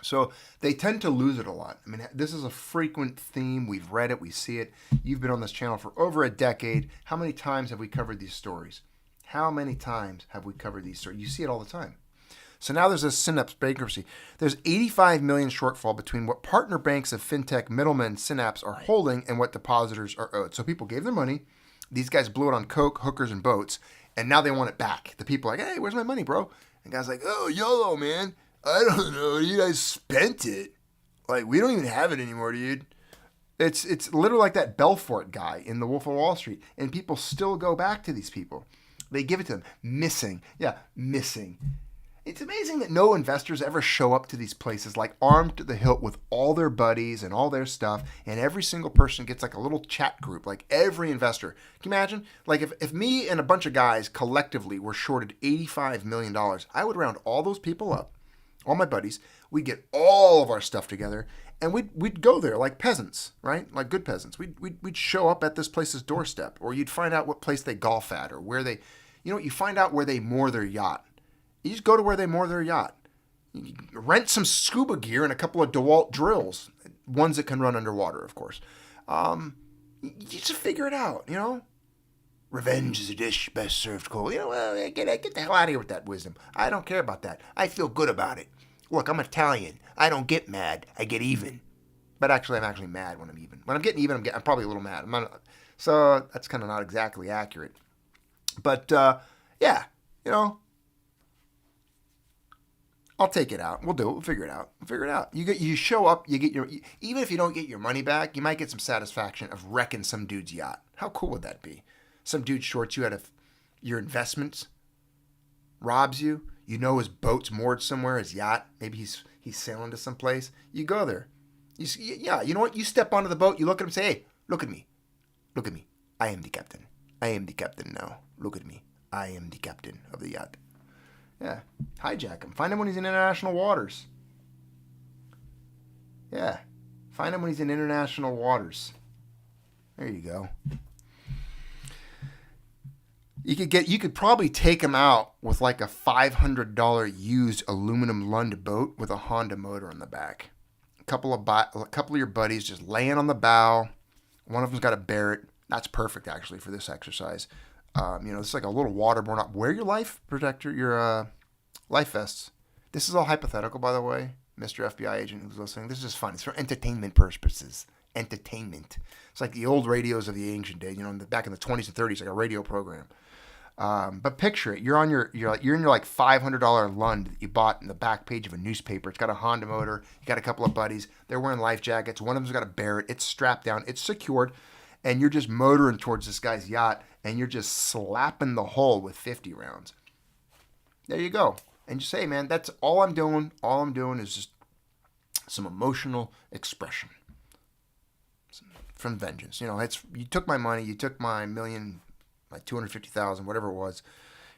So they tend to lose it a lot. I mean, this is a frequent theme. We've read it. We see it. You've been on this channel for over a decade. How many times have we covered these stories? How many times have we covered these stories? You see it all the time. So now there's this Synapse bankruptcy. There's 85 million shortfall between what partner banks of fintech middlemen Synapse are holding and what depositors are owed. So people gave their money. These guys blew it on coke, hookers, and boats, and now they want it back. The people are like, hey, where's my money, bro? And the guy's like, oh, YOLO, man. I don't know. You guys spent it. Like, we don't even have it anymore, dude. It's literally like that Belfort guy in The Wolf of Wall Street. And people still go back to these people. They give it to them. Missing. Yeah, missing. It's amazing that no investors ever show up to these places like armed to the hilt with all their buddies and all their stuff, and every single person gets like a little chat group, like every investor. Can you imagine? Like if me and a bunch of guys collectively were shorted $85 million, I would round all those people up, all my buddies, we'd get all of our stuff together, and we'd go there like peasants, right? Like good peasants. We'd show up at this place's doorstep, or you'd find out what place they golf at, or where they, you find out where they moor their yacht. You just go to where they moor their yacht. You rent some scuba gear and a couple of DeWalt drills, ones that can run underwater, of course. You just figure it out, Revenge is a dish best served cold. Get the hell out of here with that wisdom. I don't care about that. I feel good about it. Look, I'm Italian. I don't get mad. I get even. But actually, I'm actually mad when I'm even. When I'm getting even, I'm probably a little mad. So that's kind of not exactly accurate. But, yeah, I'll take it out. We'll do it. We'll figure it out. You show up, you get even if you don't get your money back, you might get some satisfaction of wrecking some dude's yacht. How cool would that be? Some dude shorts you out of your investments, robs you. His boat's moored somewhere, his yacht. Maybe he's sailing to some place. You go there. You know what? You step onto the boat, you look at him and say, hey, look at me. Look at me. I am the captain. I am the captain now. Look at me. I am the captain of the yacht. Yeah, hijack him. Find him when he's in international waters. Yeah, find him when he's in international waters. There you go. You could probably take him out with like a $500 used aluminum Lund boat with a Honda motor on the back. A couple of your buddies just laying on the bow. One of them's got a Barrett. That's perfect actually for this exercise. It's like a little waterborne up. Wear your life protector, your life vests. This is all hypothetical, by the way, Mr. FBI agent who's listening. This is just fun. It's for entertainment purposes. Entertainment. It's like the old radios of the ancient days. Back in the 20s and 30s, like a radio program. But picture it. You're in your like $500 Lund that you bought in the back page of a newspaper. It's got a Honda motor. You got a couple of buddies. They're wearing life jackets. One of them's got a Barrett. It's strapped down. It's secured. And you're just motoring towards this guy's yacht, and you're just slapping the hull with 50 rounds. There you go. And just say, man, that's all I'm doing. All I'm doing is just some emotional expression from vengeance. You took my money, you took my million, my 250,000, whatever it was,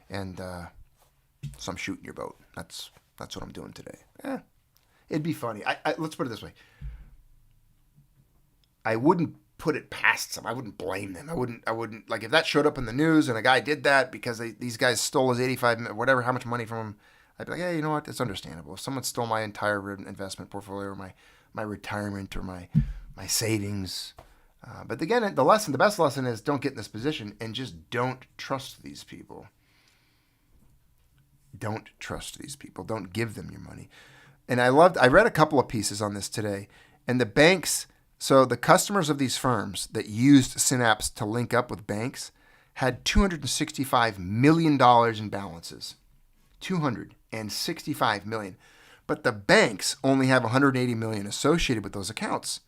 and so I'm shooting your boat. That's what I'm doing today. It'd be funny. Let's put it this way. I wouldn't put it past them. I wouldn't blame them. I wouldn't like if that showed up in the news and a guy did that because these guys stole his 85, whatever, how much money from him. I'd be like, hey, you know what? It's understandable. If someone stole my entire investment portfolio or my retirement or my savings. But again, the best lesson is don't get in this position and just don't trust these people. Don't trust these people. Don't give them your money. And I read a couple of pieces on this today. And the banks, so the customers of these firms that used Synapse to link up with banks had $265 million in balances. $265 million. But the banks only have $180 million associated with those accounts.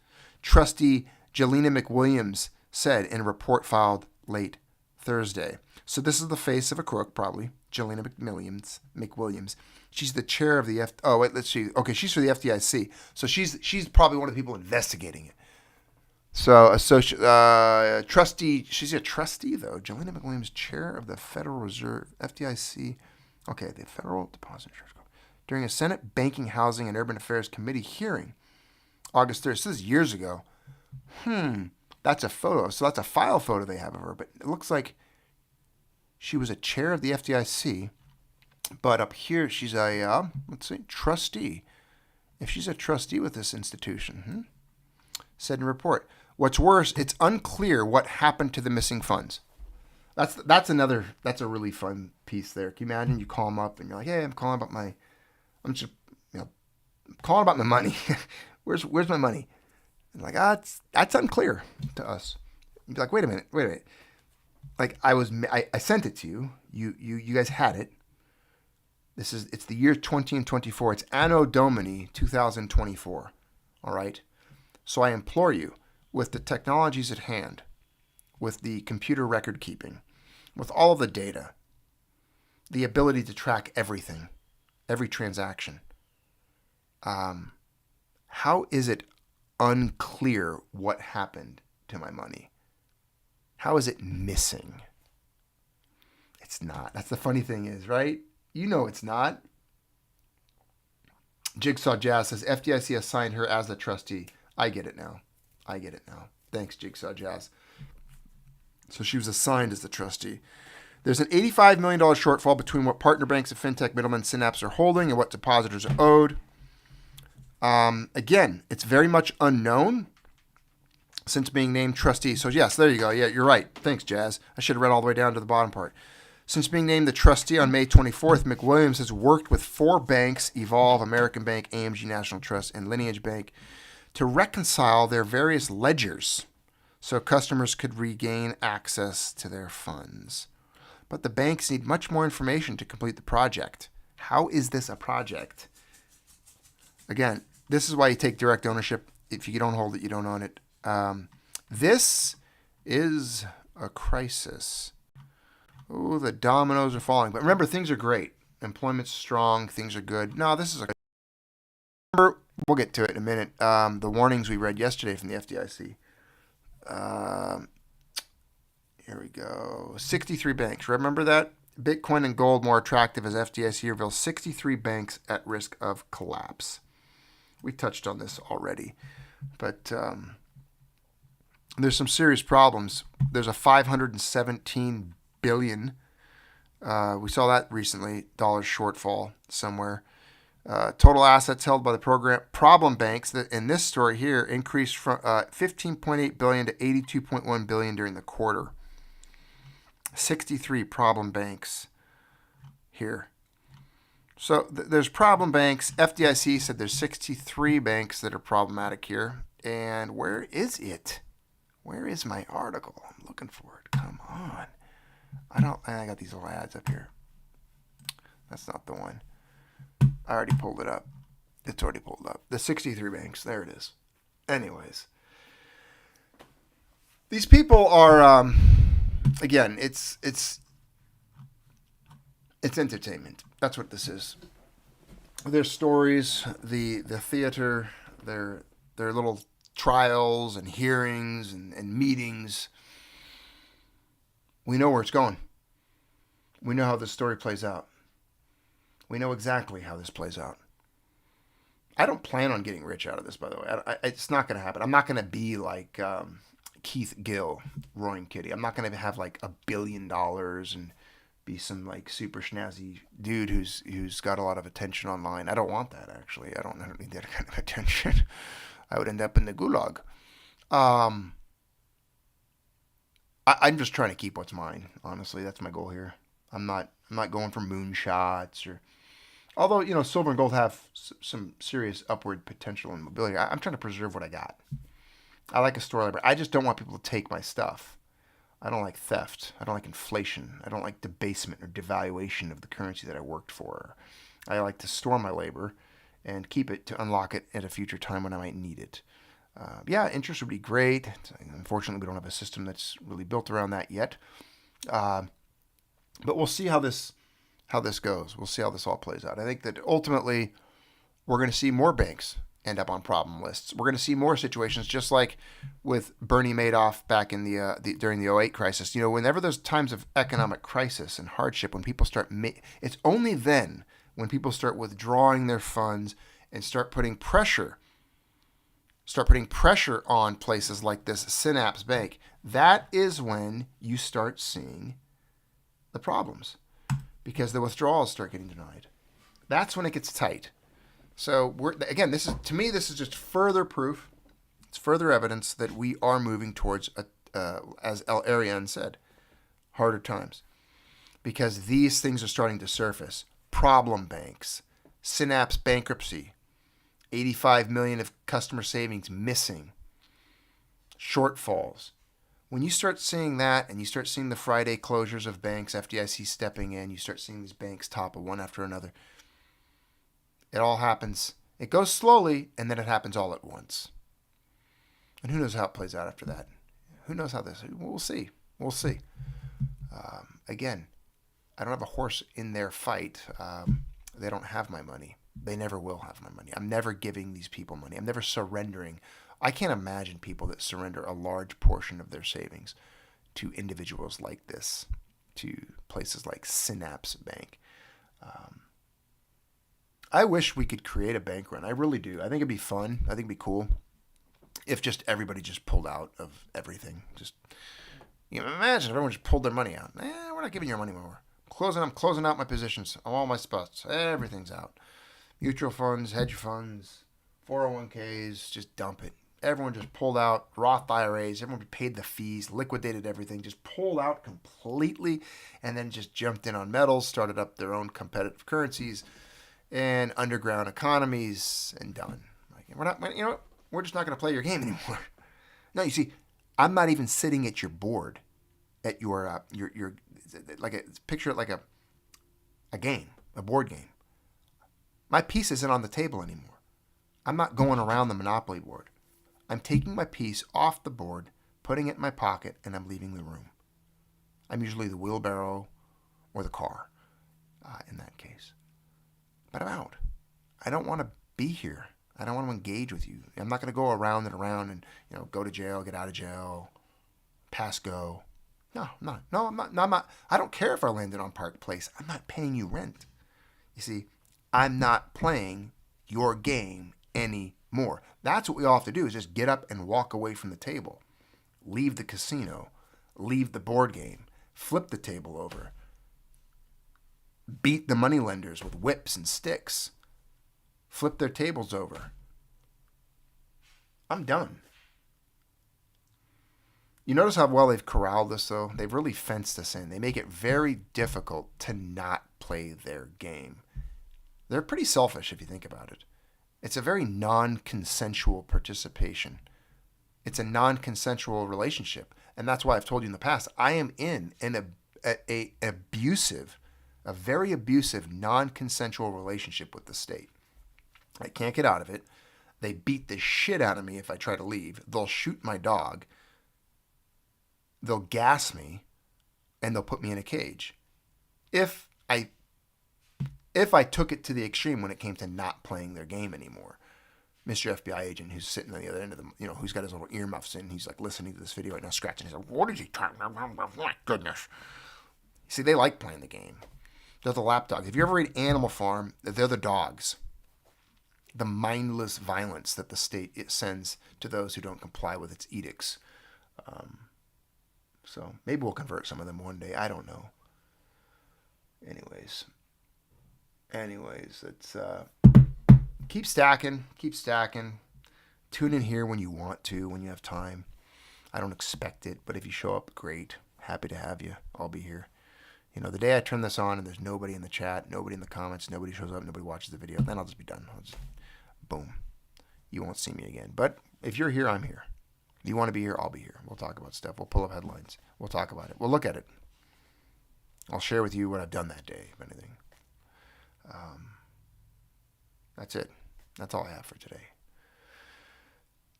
Trustee Jelena McWilliams said in a report filed late Thursday. So this is the face of a crook, probably. Jelena McWilliams. She's the chair of the she's for the FDIC. So she's probably one of the people investigating it. So trustee, she's a trustee though. Jelena McWilliams, chair of the Federal Reserve, FDIC. Okay, the Federal Deposit Insurance Company. During a Senate Banking, Housing, and Urban Affairs Committee hearing, August 3rd. So this is years ago. That's a photo. So that's a file photo they have of her. But it looks like she was a chair of the FDIC. But up here, she's a, trustee. If she's a trustee with this institution, said in a report. What's worse, it's unclear what happened to the missing funds. That's a really fun piece there. Can you imagine you call them up and you're like, hey, I'm calling about my money. Where's my money? And like, that's unclear to us. You'd be like, wait a minute. Like I sent it to you. You guys had it. It's the year 2024. It's Anno Domini 2024. All right. So I implore you, with the technologies at hand, with the computer record keeping, with all of the data, the ability to track everything, every transaction, how is it unclear what happened to my money? How is it missing? It's not. That's the funny thing is, right? You know it's not. Jigsaw Jazz says FDIC assigned her as the trustee. I get it now. Thanks, Jigsaw Jazz. So she was assigned as the trustee. There's an $85 million shortfall between what partner banks and fintech middlemen Synapse are holding and what depositors are owed. Again, it's very much unknown since being named trustee. So yes, there you go. Yeah, you're right. Thanks, Jazz. I should have read all the way down to the bottom part. Since being named the trustee on May 24th, McWilliams has worked with 4 banks, Evolve, American Bank, AMG National Trust, and Lineage Bank, to reconcile their various ledgers so customers could regain access to their funds. But the banks need much more information to complete the project. How is this a project? Again, this is why you take direct ownership. If you don't hold it, you don't own it. This is a crisis. Oh, the dominoes are falling. But remember, things are great. Employment's strong. Things are good. No, this is a... Remember, we'll get to it in a minute. The warnings we read yesterday from the FDIC. Here we go. 63 banks. Remember that? Bitcoin and gold more attractive as FDIC reveals 63 banks at risk of collapse. We touched on this already. But there's some serious problems. There's a $517 billion. We saw that recently. Dollars shortfall somewhere. Total assets held by the problem banks that in this story here increased from $15.8 billion to $82.1 billion during the quarter. 63 problem banks here. So there's problem banks. FDIC said there's 63 banks that are problematic here. And where is it? Where is my article? I'm looking for it. Come on. I got these little ads up here. That's not the one. I already pulled it up. It's already pulled up. The 63 banks. There it is. Anyways. These people are, again, it's entertainment. That's what this is. Their stories, the theater, their little trials and hearings and meetings. We know where it's going. We know how this story plays out. We know exactly how this plays out. I don't plan on getting rich out of this, by the way. It's not going to happen. I'm not going to be like Keith Gill, Roaring Kitty. I'm not going to have like $1 billion and be some like super snazzy dude who's got a lot of attention online. I don't want that, actually. I don't need that kind of attention. I would end up in the gulag. I'm just trying to keep what's mine. Honestly, that's my goal here. I'm not going for moonshots or, although, you know, silver and gold have some serious upward potential and mobility. I'm trying to preserve what I got. I like a store library. I just don't want people to take my stuff. I don't like theft. I don't like inflation. I don't like debasement or devaluation of the currency that I worked for. I like to store my labor and keep it to unlock it at a future time when I might need it. Yeah, interest would be great. Unfortunately, we don't have a system that's really built around that yet. But we'll see how this goes. We'll see how this all plays out. I think that ultimately we're going to see more banks end up on problem lists. We're going to see more situations just like with Bernie Madoff back in during the '08 crisis. You know, whenever there's times of economic crisis and hardship, when people start, it's only then when people start withdrawing their funds and start putting pressure on places like this Synapse Bank. That is when you start seeing the problems, because the withdrawals start getting denied. That's when it gets tight. So this is just further proof. It's further evidence that we are moving towards, as El Arian said, harder times, because these things are starting to surface. Problem banks, Synapse bankruptcy, 85 million of customer savings missing, shortfalls. When you start seeing that, and you start seeing the Friday closures of banks, FDIC stepping in, you start seeing these banks topple one after another. It all happens. It goes slowly, and then it happens all at once. And who knows how it plays out after that? Who knows how this? We'll see. We'll see. Again, I don't have a horse in their fight. They don't have my money. They never will have my money. I'm never giving these people money. I'm never surrendering. I can't imagine people that surrender a large portion of their savings to individuals like this, to places like Synapse Bank. I wish we could create a bank run. I really do. I think it'd be fun. I think it'd be cool if just everybody just pulled out of everything. Just, you know, imagine if everyone just pulled their money out. We're not giving your money more. I'm closing out my positions. All my spots. Everything's out. Mutual funds, hedge funds, 401ks, just dump it. Everyone just pulled out. Roth IRAs, everyone paid the fees, liquidated everything, just pulled out completely, and then just jumped in on metals, started up their own competitive currencies and underground economies, and done. Like, we're just not going to play your game anymore. No, you see, I'm not even sitting at your board, at your like picture it like a game, a board game. My piece isn't on the table anymore. I'm not going around the Monopoly board. I'm taking my piece off the board, putting it in my pocket, and I'm leaving the room. I'm usually the wheelbarrow or the car in that case. But I'm out. I don't want to be here. I don't want to engage with you. I'm not going to go around and around and, go to jail, get out of jail, pass go. No, I'm not. No, I'm not. I don't care if I landed on Park Place. I'm not paying you rent. You see, I'm not playing your game anymore. That's what we all have to do, is just get up and walk away from the table. Leave the casino. Leave the board game. Flip the table over. Beat the moneylenders with whips and sticks. Flip their tables over. I'm done. You notice how well they've corralled this, though? They've really fenced us in. They make it very difficult to not play their game. They're pretty selfish if you think about it. It's a very non-consensual participation. It's a non-consensual relationship. And that's why I've told you in the past, I am in a very abusive, non-consensual relationship with the state. I can't get out of it. They beat the shit out of me if I try to leave. They'll shoot my dog. They'll gas me, and they'll put me in a cage. If I took it to the extreme when it came to not playing their game anymore. Mr. FBI agent who's sitting on the other end of the, who's got his little earmuffs in, he's like listening to this video right now, scratching. He's like, what is he talking about? My goodness. See, they like playing the game. They're the lapdogs. If you ever read Animal Farm, they're the dogs. The mindless violence that the state sends to those who don't comply with its edicts. So maybe we'll convert some of them one day. I don't know. Anyways, it's keep stacking. Tune in here when you want to, when you have time. I don't expect it, but if you show up, great. Happy to have you. I'll be here. You know, the day I turn this on and there's nobody in the chat, nobody in the comments, nobody shows up, nobody watches the video, then I'll just be done. Boom. You won't see me again. But if you're here, I'm here. If you want to be here, I'll be here. We'll talk about stuff. We'll pull up headlines. We'll talk about it. We'll look at it. I'll share with you what I've done that day, if anything. That's it. That's all I have for today.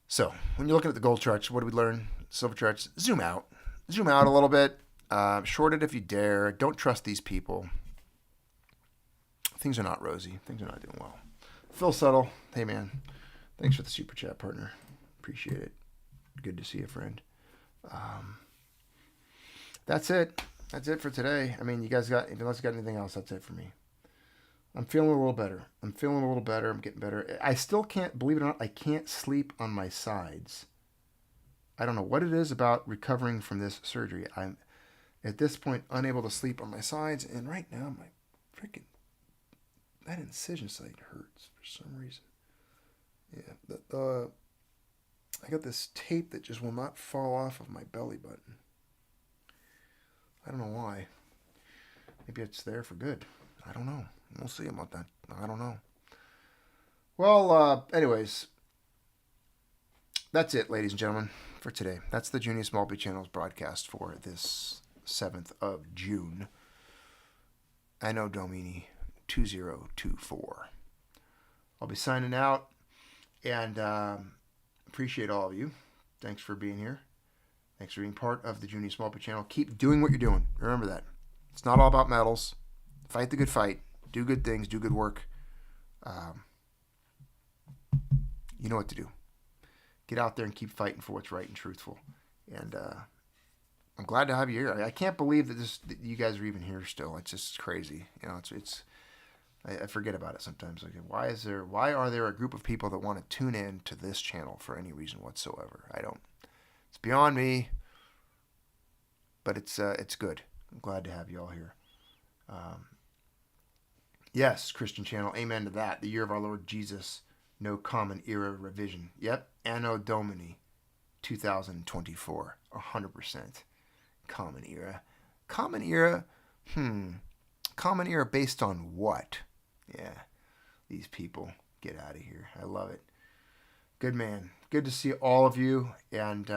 So, when you're looking at the gold charts, what do we learn? Silver charts, zoom out. Zoom out a little bit. Short it if you dare. Don't trust these people. Things are not rosy. Things are not doing well. Phil Settle, hey man. Thanks for the super chat, partner. Appreciate it. Good to see you, friend. That's it. That's it for today. I mean, unless you got anything else, that's it for me. I'm feeling a little better. I'm getting better. I still can't, believe it or not, I can't sleep on my sides. I don't know what it is about recovering from this surgery. I'm, at this point, unable to sleep on my sides. And right now, that incision site hurts for some reason. Yeah, I got this tape that just will not fall off of my belly button. I don't know why. Maybe it's there for good. I don't know. We'll see about that. I don't know. Well, anyways, that's it, ladies and gentlemen, for today. That's the Junius Multi-Channels broadcast for this 7th of June. Anno Domini 2024. I'll be signing out, and appreciate all of you. Thanks for being here. Thanks for being part of the Junius Multi-Channel. Keep doing what you're doing. Remember that. It's not all about medals. Fight the good fight. Do good things. Do good work. You know what to do. Get out there and keep fighting for what's right and truthful. And I'm glad to have you here. I can't believe that you guys are even here still. It's just crazy. You know, I forget about it sometimes. Like, why are there a group of people that want to tune in to this channel for any reason whatsoever? It's beyond me. But it's good. I'm glad to have you all here. Yes, Christian channel. Amen to that. The year of our Lord Jesus. No common era revision. Yep. Anno Domini 2024. 100%. Common era. Common era? Common era based on what? Yeah. These people. Get out of here. I love it. Good man. Good to see all of you. And,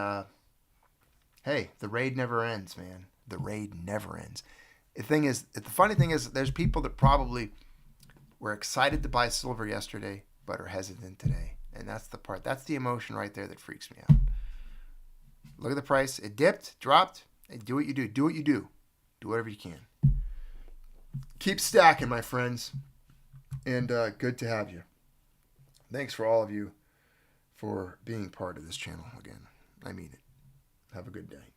hey, the raid never ends, man. The raid never ends. The funny thing is, there's people that probably were excited to buy silver yesterday, but are hesitant today. And that's the part. That's the emotion right there that freaks me out. Look at the price. It dipped, dropped. Hey, do what you do. Do what you do. Do whatever you can. Keep stacking, my friends. And good to have you. Thanks for all of you for being part of this channel again. I mean it. Have a good day.